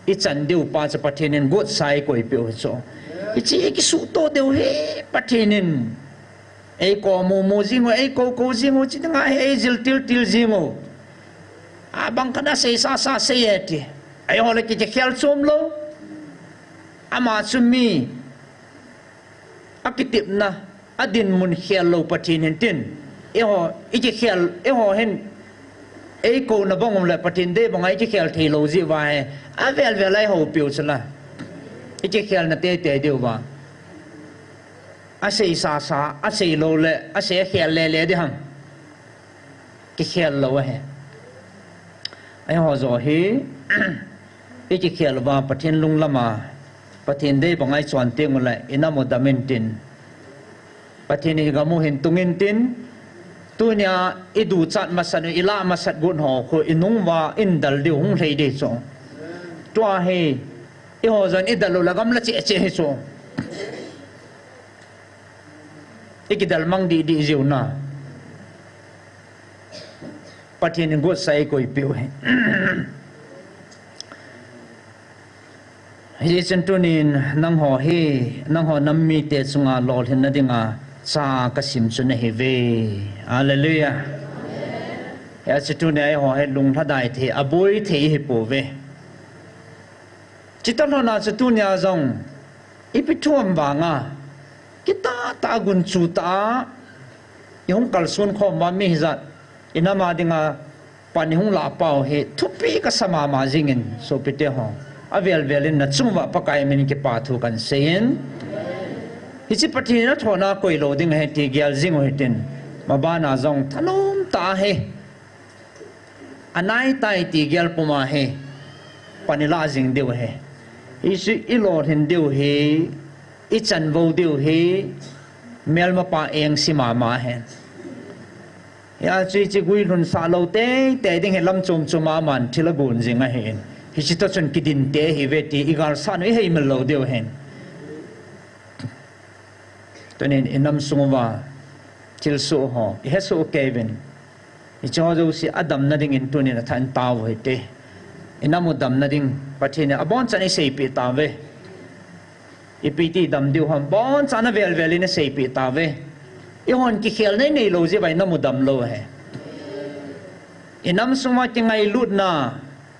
อิจันเดียวป้าจะประเทศนี้กดใส่กูอีพิวฮิโซอิจิเอกิสุโตเดียวเฮประเทศนี้เอโกโมจิงโอเอโกจิงโอจิตงาเอจิลติลจิงโอabang kena sesa saya ti ayo le kita khel somlo ama sumi akitip na adin mun khel lo patin tin eho ije khel eho hen e ko na bangom le patin de bangai ije khel thi lo ji wa he avel velai ho piu chla ije khel na te deu wa ase sa ase lo le ase khel le de ham ki khel lo heไอ้หัวโจฮีไอ้ที่เขียนว่าประเทศลุงละมาประเทศได้บางไอ้ส่วนเตียงอะไรอินามุดามินตินประเทศนี้ก็มูเห็นตุงินตินตัวเนี้ยอิดูจัดมาสันอิละมาสัดกุนหอคืออินุงว่าอินดัลดิวหงเลยดีส่งตัวเฮไอ้หัวโจอิดัลลุละกำลังเจ๊ให้ส่งไอ้กิดัลมังดีจิวน่ะประเทศนี้ก็ใส่กุยปิวเฮ้ยฉันตัวนี้นั่งห่อเฮนั่งห่อน้ำมีเตสุงาหล่อเห็นนั่นเองซากสิมสุนเฮเวอาเลลูยาเฮ้ยฉันตัวนี้ไอ้ห่อเฮลุงท่าได้เทอบุยเทฮิปูเวจิตตอนนั้นฉันตัวนี้จงอีพิทุ่มบางกิตาตากุนจูตายงกัลสุนคอมว่ามีหิจัดอินามาดิงาปานิฮงลาเปาเฮทุปีก็สมามาจิงินโซปิเตหองอเวลเวลินนัดซุ่มว่าปากายมินกิปาทุกันเซนฮิจิปฏินัทโหนาคุยโลดิงเฮติเกียลจิงโอเฮตินมาบ้านาจงทนุมตาเฮอันไหนตายติเกียลปุมาเฮปานิลาจิงเดียวเฮฮิจิอิโลเห็นเดียวเฮอิจันโวเดียวเฮเมลมาปาเองสิมาเฮยาจีจีกุยรุนสาโลเตแต่ดิ้งเห็นลำจมมามันที่ละบุญจิงเห็นฮิจิตชนกิดินเตฮิเวตีอีกาลสานวิเฮมันโลเดียวเห็นตัวนี้อินำสงว่าทิลสูหอเฮสูเควินอิจอดูสิอดัมนัดดิ้งอินตัวนี้นะทันตาวเหตุอินามุดัมนัดดิ้งประเทศนี้อบอนจันนิเซปิตาเวอีปีตีดัมดิวฮัมบอนจันเวลลินเซปิตาเวอีหอนกิเขลในโลจิไปน้ำมุดำโลเหอิน้ำสมัยจังไงลุดนะ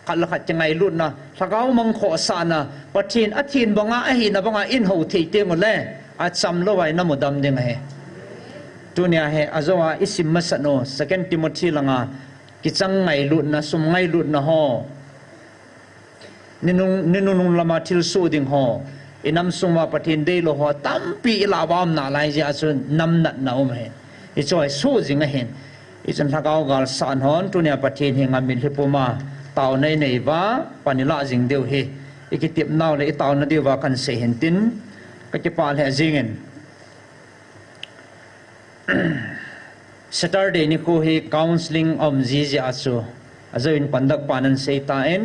ขัดละขัดจังไงลุดนะถ้าเขามังขอสานะปัจจินอัฐินบังอาหินบังอาอินหูทีเตียงหมดเลยอาจำโลไว้น้ำมุดำยังไงตัวเนี้ยเหอาจว่าอิสิมมัสโนสแกนติมทีละงากิจังไงลุดนะสมไงลุดนะฮอนินุงละมาทิลสูดิงฮออินำสมาปฏินเดโลหัวตั้มปีลาวามนาลายจะส่วนนำนัดนาอมเห็นอิจอยสู้จิงเห็นอิจนทักเอากาลสานฮอนตัวเนี้ยปฏินเฮงามินฮิปุมาเต่าในว่าปานิลาจิงเดียวเฮอีกติบนาวเลยเต่านั่นเดียวว่ากันเสียเห็นตินก็จะปาลเหจิงเงิน Saturday นี่กูเฮ counseling อมจีจะอาศัยอินปันดักปานันเซตาเอ็น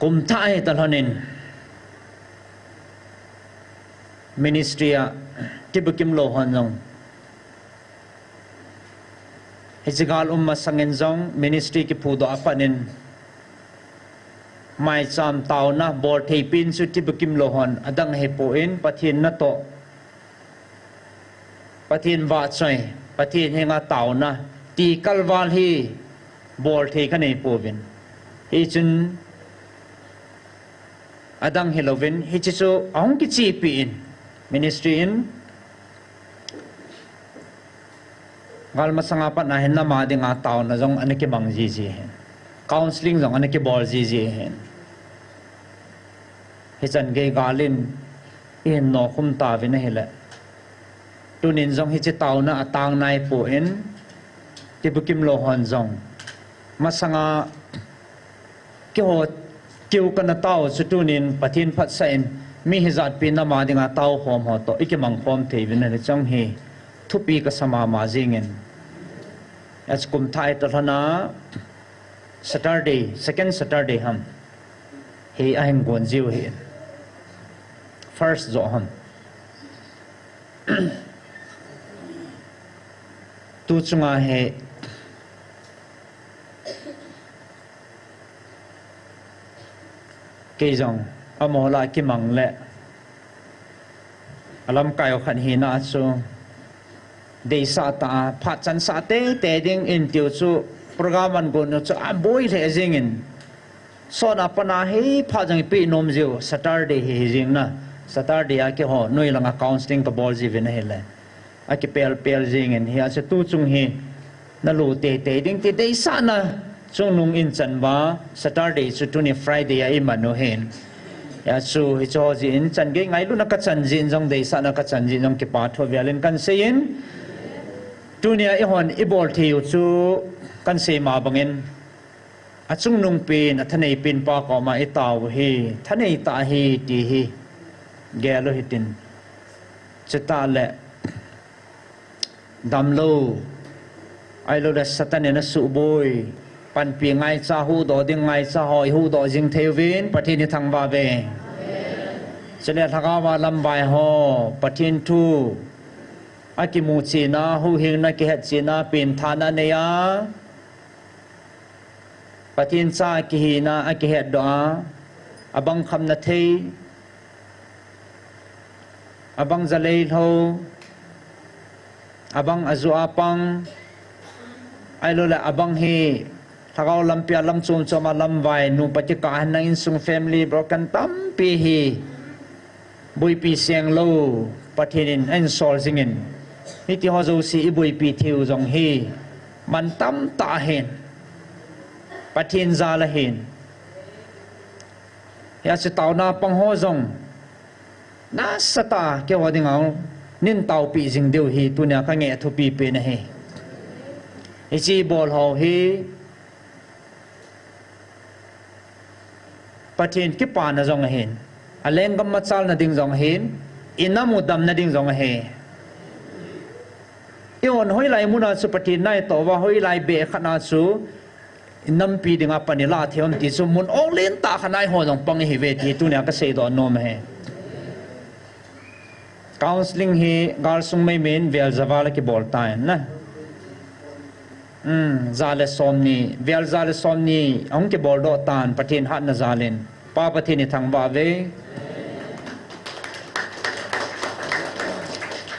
กุมท่าให้ตลอดนินministry ที่บุกิมโลหันลง hijigal sangin zong ministry ki phudo apanin mai cham tau na bor thei pin su ti bukim lohon adang he po in pathin na to pathin wa choi pathin henga tau na ti kalwal hi bor thei ka nei po vin hi chun adang helovin hi chu ong ki chi pi in ministry in gal masangapat na hen na ma ding a tau na jong aniki bang ji ji hen counseling jong aniki bol ji ji hen he chan ge galin in no khum ta vin hele tunin jong hi chi tau na atang nai po in ti bukim lo hon jong masanga ki ho kiu kana tau chu tunin pathin phat sa in mi hizat pin na ma ding a tau hom ho to ikimang khom thei vin le chong hi thupi ka sama ma jingen as kum thai to hana Saturday second Saturday ham he ahem gon jiu he first zo ham tu chunga he ke jong amola ki mang le alam kayo khan hi na chu de sa ta phat chan sa te ding in tiu chu program an gon chu a boy le jing in so na pana he pha jang pi nom jiu Saturday he jing na Saturday a ke ho noi langa counseling ka bol ji ven he le a ke pel jing in hi a chu tu chung hi na lu te ding te de sa na chung nung in chan ba Saturday chu tu ni Friday a imano hen ya chu hi cho ji in chan ge ngai lu na ka chan jin jong de sa na ka chan jin jong ke pa tho vialin kan se in tunia i hon i bol thiu chu kan se ma bangin a chung nung pin a thanei pin pa ko ma i taw hi thanei ta hi ti hi gelo hitin cheta le damlo ai lo da satan na su boy pan pi ngai cha hu do ding ngai cha hoi hu do jing thevin pathin ni thang ba ve chele thaka wa lam bai ho pathin thu akimu china hu hing na ki het china pin thana ne ya pathin cha ki hi na aki het do abang kham na thei abang zalei tho abang azu apang ai lo la abang hi thakau lampia lam chum choma lam vai nu pati ka han in sung family broken tam pi hi bui pi siang lo pathin in sol singin hi ti ho zo si bui pi thiu jong hi man tam ta hen pathin za la hen ya se tau na pang ho jong na sata ke wa ding au nin tau pi jing deu hi tu nya ka nge thu pi pe na he hi chi bol ho hi pathin ki pa na jong hen aleng gam machal na ding jong hen inamu dam na ding jong he ion hoi lai muna su pathin nai to wa hoi lai be khana su nam pi dinga panila theon ti su mun ong len ta khanai ho jong pang hi ve ti tu nya ka se do no me he counseling hi gal sung mai men vel zavala ki bol tain na zale somni vel zale somni ong ke bol do tan pathin hat na zalen pa pathin ni thang ba ve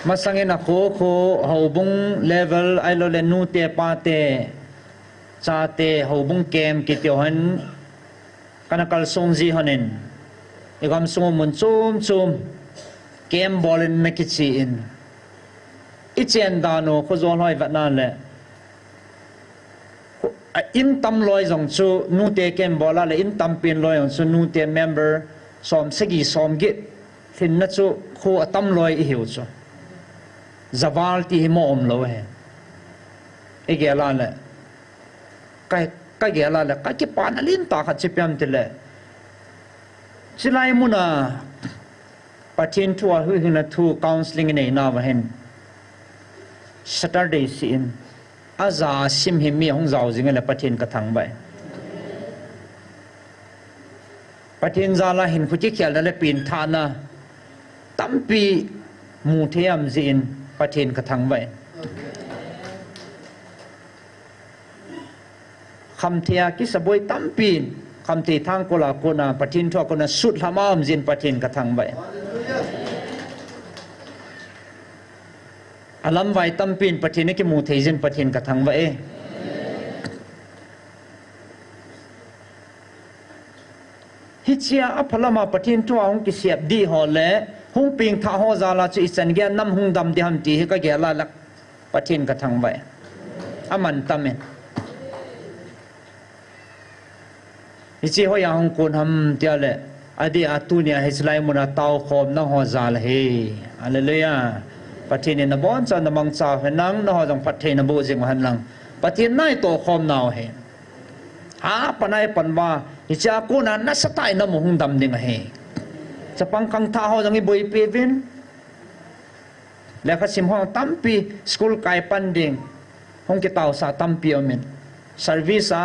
masangin ako ko hobung level ai lo le nu te pa te cha te hobung kem ki tyo han kanakal song ji hanen egam sung mun chum kem bolin na ki chi in ichen da no ko zon hoi vat na le in tam loi jong chu nu te kem bola le in tam pin loi jong chu nu te member som segi som git thin na chu kho atam loi I hiu chu zawal ti mo om lo he e ge la le kai ge la le ka ki pan alin ta kha chi pyam ti le chilai muna pathin thua hu hina thu counseling nei na wa hen Saturday sin aza sim hi mi hong zau jing le pathin ka thang bai pathin za la hin khu chi khel le pin thana tampi mu theam zin pathin ka thang bai คำเทียกิสบวยตั้มปีนคำที่ทางกุลากุนาปะทินทั่วกุนาสุดละมามจินปะทินกระทังใบอลัมไว้ตั้มปีนปะทินนี่กิมูเทจินปะทินกระทังใบฮิเชียอัพลามาปะทินทั่วหงกิเสียบดีหอเล่หงปิงท่าหอซาลาจุอิสันเกียน้ำหงดำที่ทำตีให้ก็แก่ละลักปะทินกระทังใบอามันตั้มเองฮิเชียเขาอย่างหงกุนทำเดียวเลยอดีอาตุเนี่ยฮิสไลมุนาเตาคอมน้าหอซาลเฮอะไรเลยอ่ะปะทินนบอนจันนมังซาเฮนังน้าหอจังปะทินนบูจิงหันลังปะทินนั่ยโตคอมนาวเฮปนัยปันว่าฮิจากูนั้นนัสไตน้ำหงดำดิ่งเฮจะปังคังท่าหอจังอีบุยปีวินแล้วก็สิมห้องตั้มปีสกุลไกปันดิ่งห้องกิตาวสาตั้มปีอมินเซอร์วิสา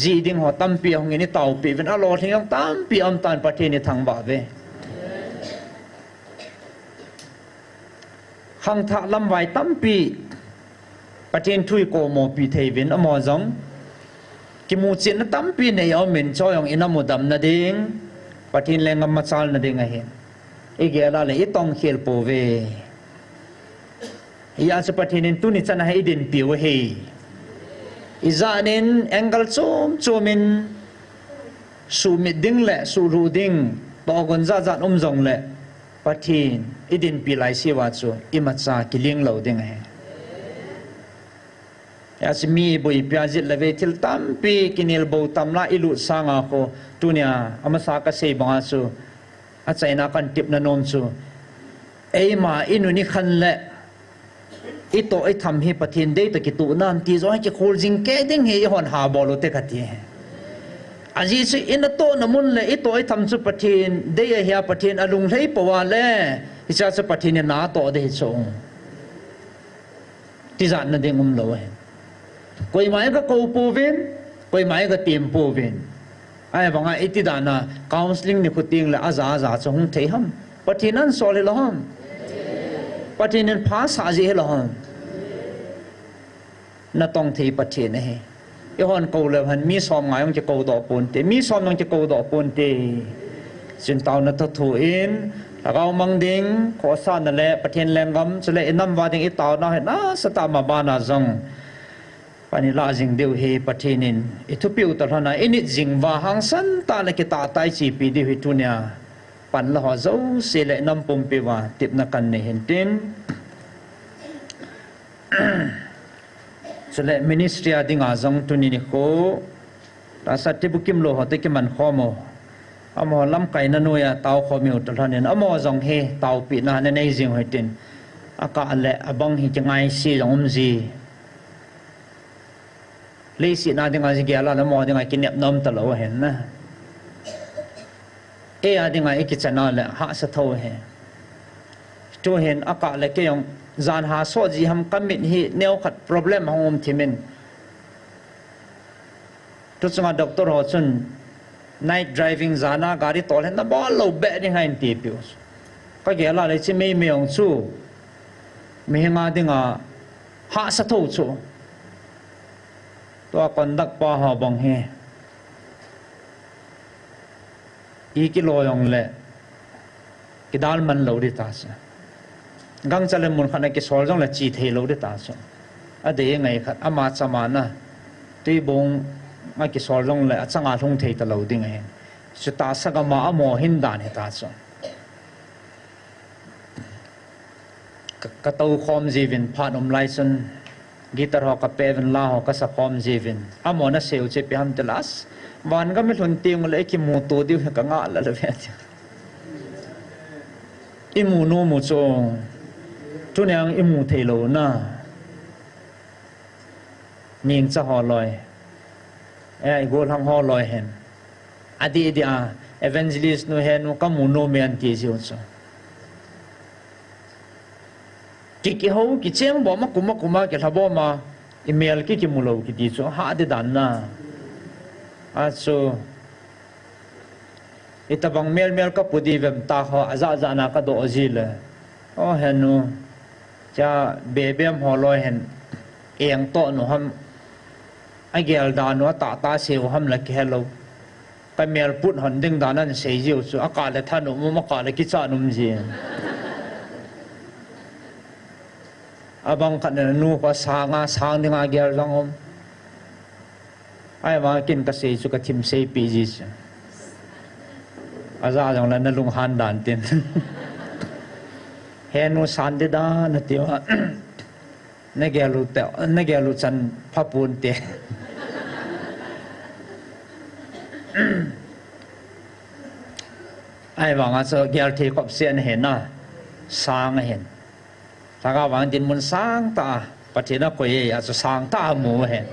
จีดิ่งหอตั้มปีห้องนี้ตาวปีวินอโลทิ้งตั้มปีอมตันประเทศนี้ทางบ่าเวขังท่าลำไว้ตั้มปีประเทศทุยโกโมปีเทวินอมอจงกิมูจินตั้มปีในเอาเหม็นช่อยองอินามุดำนาดิงปะทินแรงงมาซาลนาดิงไงเห็นอีกอย่างละอีตองเขียลโปเวอีอาสปะทินินตุนิจันให้ดินปิวเฮอีจานินแองเกิลซูมินสูมิดิงเละสูรูดิงตอกนซาจันจงเละปะทินอีดินปิไลซีวาจูอิมัตซากิลิงเหลาดิงไงยาสมีบุยพิอาจิตเลเวทิลตัมปีกินิลบูตัมลาอิลุสังอาโคตุเนียอามาสากเซบังอาสูอาศัยนักันติบนนนสูเอมาอินุนิขันเละอิโตไอทำให้ปะทินได้ตะกิตุนันตีโซให้จะโคลจิงเกดิงเฮยหอนหาบอลเตกัตีอาจีสุอินโตนมุนเละอิโตไอทำสุปะทินได้เฮียปะทินอลุงให้ปวาเล่อิจาสุปะทินนาโตได้ส่งที่จานนั่นเองเลวकोई माये का को पोवेन कोई माये का टीम पोवेन आये बंगा इति दाना काउंसलिंग निकुतिंग ले आजा आजा चहुं थे हम पठिनन सोले लहम पठिनन फास आजे लहम न तोंग थे पठिन है यहन को ले हन मी सोम गायं जे को दो पोनते मी सोम नंग जे को दो पोनते सिनताव न थथु इन लगाव मंगदिंग खोसा न ले पठिन लेंगम चले इनम वादिंग इताव न है ना सता मा बाना जंगปานิลาจิงเดียวเฮปะเทนินอิทุปิวตะรนะอินิจิงวาหังสันตาเลกิตาไตจีปีดิวิตุเนียปันละหอเจ้าเสเลนัมปุมปิวาติบนักันเนเห็นตินเสเลมินิสทรีดิงอาจังตุนินิโคราสัตติบุกิมโลหะติกิมันข้อมอมอลำไก่นันวยาเตาข้อมิวตะรนะอมอจังเฮเตาปีนาเนเนจิงเฮตินอากาศและอบังหิจังไงซีจังอมจีเลยสินาดิงาสิเกล้าแล้วมอดิงากินเนบน้ำตลอดเห็นนะอาดิงาอิกิจนาเลยหาสะท้อเห็นตัวเห็นอากาศเลยก็ยังจานหาโซจีทำกัมมิดฮีแนวขัด problem ของอมทิมินทุกสิ่งด็อกเตอร์ฮอชุน night driving จานาการิโตเห็นนะบอลเราเบะดิงาอินทีพิวส์ก็เกล้าเลยที่ไม่ยองสู้ไม่เห็นมาดิงาหาสะท้อสู้ตัวคนดักป้าหาบังเฮอีกิโลยองเละกิดาลมันเหลาดิตาสกังจะเล่นมุนขันไอกิสอลจงเละจีเทเหลาดิตาสอะเดี๋ยวไงครับอามาสมานะที่บงไอกิสอลจงเละจังอาทงเทตเหลาดิไงสุดตาสักมาอโมหินดานเหตาสกระตูคอมจีวินผ่านอมไลซันกีตาร์ฮอกกับเปวินลาฮอกกับสกอมจีวินอามอนะเซลเจเปียมเตลัสวันก็ไม่ทนตีงเลยกิมูตัวดิวกับงาละเลยอิมูโนมูโจทุนยังอิมูเทโลน่ามีนจะหอลอยไอ้โกลังหอลอยเห็นอดีตเอเวนเจลิสโนเห็นว่าก็มูโนเมียนที่จิวโจกิเขากิเชียงบอกมากุมกิเขาบอกมาอีเมลกิมูโลกิดีโจหาได้ดันน่ะอาชูอิตาบังเมลก็พูดดีเวมตาเขาอาจารย์นักดูอจิลโอ้เห็นนูจะเบเบมหัวลอยเห็นเอียงโตหนูฮัม ไอเกลดานว่าตาเสียวห้ำละแค่เราก็เมียพุทธหันดึงดานั้นเสียอยู่สุอากาศเลยท่านอุมอากาศเลยกิจานุมจีอาบังขันนูก็สางดึงอาเกลดังอมไอ้มากินกระเสียสุกทิมเสียปีจีสอาจารย์จังเลยนั่นลุงฮันดานตินเฮนูสันเดดานติวนักเกลูเตนักเกลูจันพับปูนเตไอ้บางอาจจะเกลที่ขบเสียนเห็นนะสร้างเห็นถ้าก็วางดินมันสร้างตาปฏินักคุยอาจจะสร้างตาหมูเห็น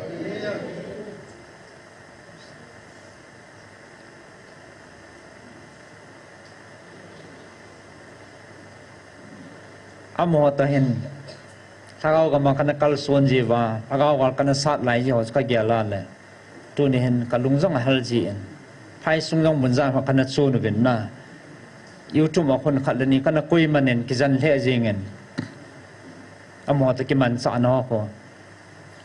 อาโมตเห็นถ้าเรากำลังกันกัลส่วนจีว่าถ้าเรากันสัตว์ไหลจีเขาจะเกี่ยวอะไรตัวนี้เห็นกัลุงจังฮัลจีนไพ่สุงจังบุญจังกันสู้นเป็นน่ะยูทูบมาคนขัดนี้กันคุยมันเห็นกิจันเล่จริงเงินอาโมตะกิมันสานอเขา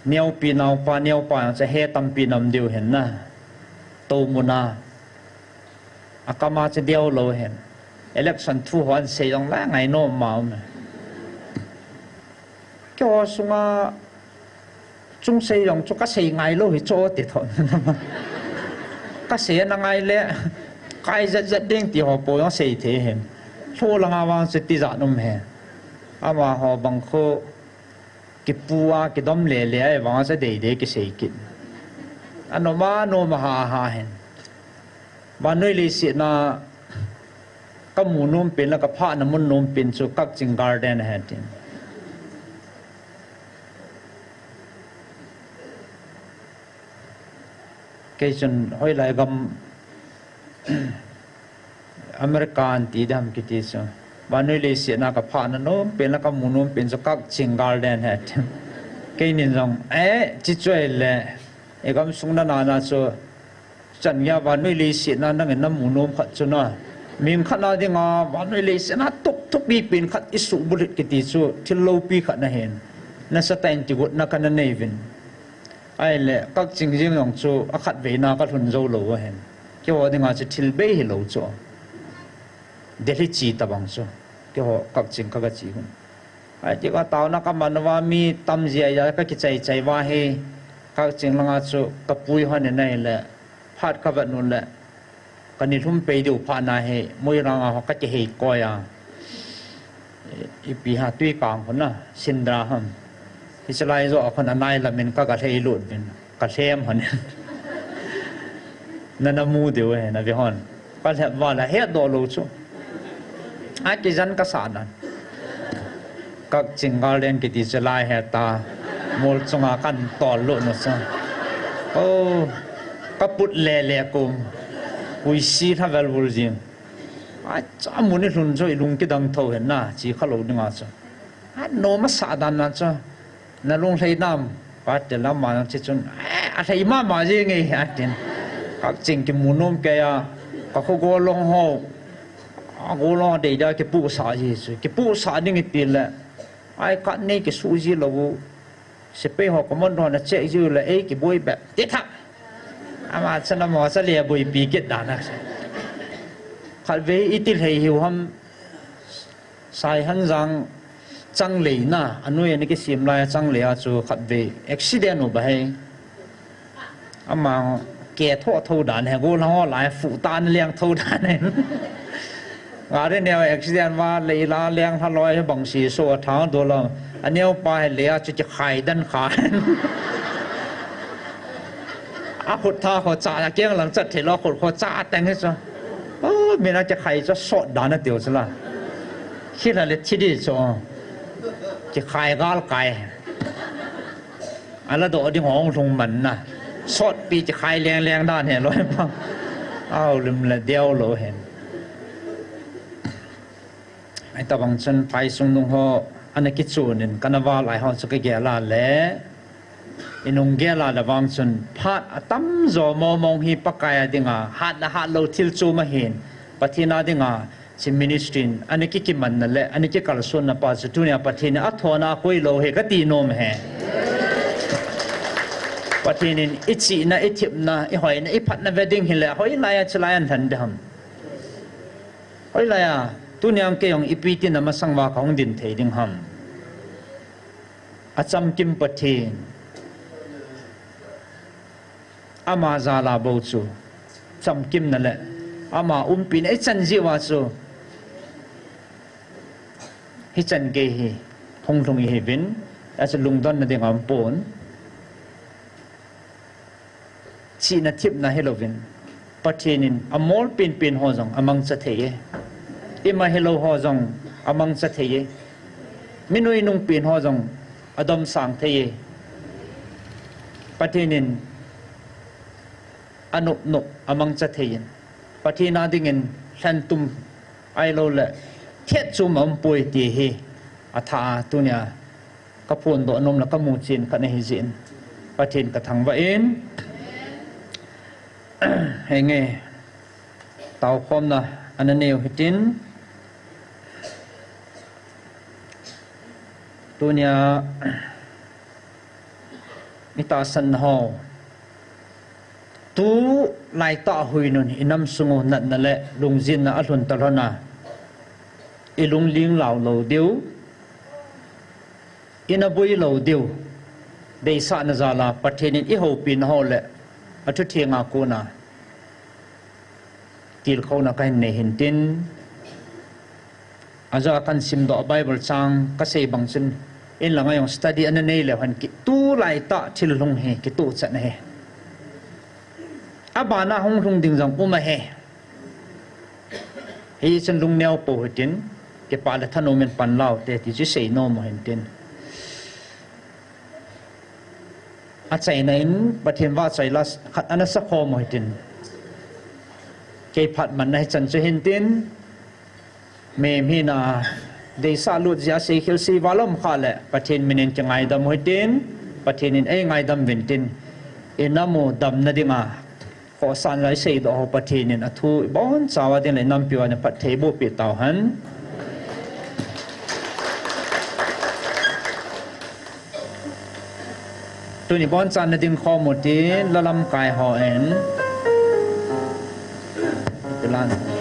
เนียวปีนาวปาเนียวปาจะเฮตัมปีนำเดียวเห็นน่ะโตมุนาอากามาจะเดียวโลเห็นเอเล็กชันทูหันเสียงแรงไงโน้มมาก็สุงาจงเสียงจุกเสียงไงโลหิโจติดทนก็เสียงไงเละใครจะเด้งตีหัวโปยังเสียเทเห็นโชว์ลังอาวางสติจัดนุ่มเห็นอามาหัวบังโคกิปัวกิดมเละเละวางจะเด็กกิเสียกินอันนั้นมาโนมหาเห็นบ้านนู้นเลยสินะก็หมูนุ่มเป็นแล้วก็ผ้าน้ำมันนุ่มเป็นสุกักจิงการ์เดนเฮดินเกี่ยจนห้อยไหลกำอเมริกันตีดำกิติสบ้านนู้นเลยเสียนักผ้าน้ำนุ่มเป็นแล้วก็หมูนุ่มเป็นสุกักจิงการ์เดนเฮดินเกี่ยนินจังจิตใจเลยเอกำสุงนานาโซจันยาบ้านนู้นเลยเสียนั่งเงินน้ำหมูนุ่มขัดจุน่ะมีขนาดที่งาวันนี้เลยสินะทุกปีเป็นขัดอิสุบุริกิติสุที่โลปีขัดนะเห็นนั่นสแตนติกุดนักนั่นเองวินไอ้เล่ก็จริงๆของจูอขัดเวน่าก็ทุนโจโลเห็นเกี่ยวกับงาจะทิลเบย์โลจูเดลิจีตบังจูเกี่ยวกับจริงก็จีหุ่นไอ้ที่ว่าตาวนักมันว่ามีตั้มเจียก็คิดใจว่าให้ก็จริงละงาจูกับปุยหันนี่แหละพาดกับแบบนู้นแหละกันนี่ทุ่มไปดูผ่านให้มวยรังเขาก็จะเหตุก้อยอีปีหาตุยกลางคนน่ะสินดาฮัมอิสราเอลเอาคนนายละมันก็กระเทยหลุดเป็นกระเทมคนนี้นั่นน่ะมูเดียวนะพี่ฮอนก็แทบว่าละเฮ็ดโดลูชูไอ้กิจันก็สานันก็จิงกาเล่นกิติจะไล่เฮตามูลสงากันต่อลุนซะโอ้ก็ปุดเล่กุมวิสีท่าเวลบุริมอาจารย์มุนีลุนโจลุงกิดังเท่าเห็นน่ะจีขลุ่นงาจ้ะโนมาสาดานนะจ้ะนั่นลุงใช้น้ำปัดเดลามาจิจุนอะไรมาจริงไงอาจารย์ก็จริงกิมุนมแกยก็เขาโกลงห้องโกลงเดียร์กิปูสาจีสุกิปูสาดิ่งตีละไอ้กันนี่กิสูจีเราสิไปหอกมันโดนเจ๊ยูละกิบุยแบบเด็ดทักอามาฉันมอสเลียบุยปีกิดดานะขัดเวอิติเหหิวฮัมสายหันจังเลยนะอันนู้นนี่ก็สิมลายจังเลยอาจูขัดเวอุบิเหตุอุบัติเหตุอามาเกะท่อทูด่านเหกูล้อหลายฝูตานเลี้ยงทูด่านเนี่ยอะไรเนี่ยอุบิเหตุว่าเลยลาเลี้ยงทะลอยบังสีโซ่ทางตัวเราอันนี้ไปเลยจะขายดันขายอาขุดท่าเขาจ่าเกี่ยงหลังจัดเถลอขุดเขาจ่าแต่งให้ซะโอ้มีน่าจะใครจะสดด่านเดียวซะละคิดอะไรที่ดีจ้ะจะขายก้าวไก่อะไรตัวที่ห้องทงมันนะสดปีจะขายแรงด้านเห็นร้อยมั้งอ้าวลืมละเดียวโลเห็นไอ้ตาบังฉันไปส่งลงหัวอันนี้คิดส่วนนึงกันว่าหลายห้องสกัดลาเล่อินงเกลาดวังสุนพัดตั้มโจมองฮีปะกายดิ่งอ่ะฮัดเราทิลจูมาเห็นปะทีน่าดิ่งอ่ะสิมินิสตรีนอันนี้กิมันนั่นแหละอันนี้กิกัลส่วนน่ะปัจจุบันปะทีน่ะอัฐวนาคุยโลเหกตีโนมเห ปัจจุบันอิจินะอิทิบนะอิหอยนะอิพัดนะเวดิ้งหิเลหอยลายชลายันทันเดิมหอยลายตุนยังเกี่ยงอิปีตินมาสังวาของดินเทดิงหำอาจำกิมปัจจุบันอามาซาลาบูจูจำกิมนั่นแหละอามาปีนไอจันจีวาจูฮิจันเกฮีทงทงอีเฮวินอาจจะลุงดอนนั่นเองอัมปนชีนัทิพนาเฮโลวินปัจจุบันอมอลปีนหัวจงอมังสัตย์อิมาเฮโลหัวจงอมังสัตย์มินุยนุ่งปีนหัวจงอดมสังเทยปัจจุบันอนุนกอมังสัตย์ปัจจุบันดิ่งฉันตุมไอโลเล่เทียจุมอมป่วยตีเฮอาธาตัวเนี้ยก็พูนตัวนมแล้วก็มูจินกันในหิจินปัจจุบันกระทั่งว่าเอ็นเฮงเงเต่าคมนะอันนั้นเอวหิจินตัวเนี้ยมิตาสันหอตู้ไล่ต่อหุยนุ่นอินำสงนัดนั่นแหละลุงจินนะอัลลุนตะลนะอีลุงลิงเหล่าเหล่าเดียวอินาบุยเหล่าเดียวเดชะนจาลาประเทศนี้อีหูปีนหอแหละอัตุเทียงอากูนะกิลเขานักให้เนหินตินอาจจะกันซิมดอกไบเบิลจังก็เสบังซินอินหลังอย่างสตัดดี้อันนั้นเลยแหละพันกิตู้ไล่ตะที่ลงเฮกิตู้จัดเฮอาบานาหงรงดิ่งจังอุมาเฮเฮฉันลุงเนียวปูหิตินเก็บปาละท่านโอเมนปันเล่าแต่ที่จะเสยโนมหินตินอาศัยนั้นประเทศว่าใจละขัดอันนั้นสักข้อมหิตินเก็บผัดมันให้ฉันจะหินตินเมมีนาเดซาลุดยาสีเขียวสีวาลมขาแหละประเทศมินินจะไงดำหิตินประเทศนี้ไงดำวินตินอินามูดำนาดิมาขอสารไรเสียดอกประเทศนี้อัทุบอนสาวดินเลยนำพิวานประเทศบุปิตาหันตัวนี้บอนจานดินข้อมูลที่ละลำกายห่อเอ็นเป็นล้าน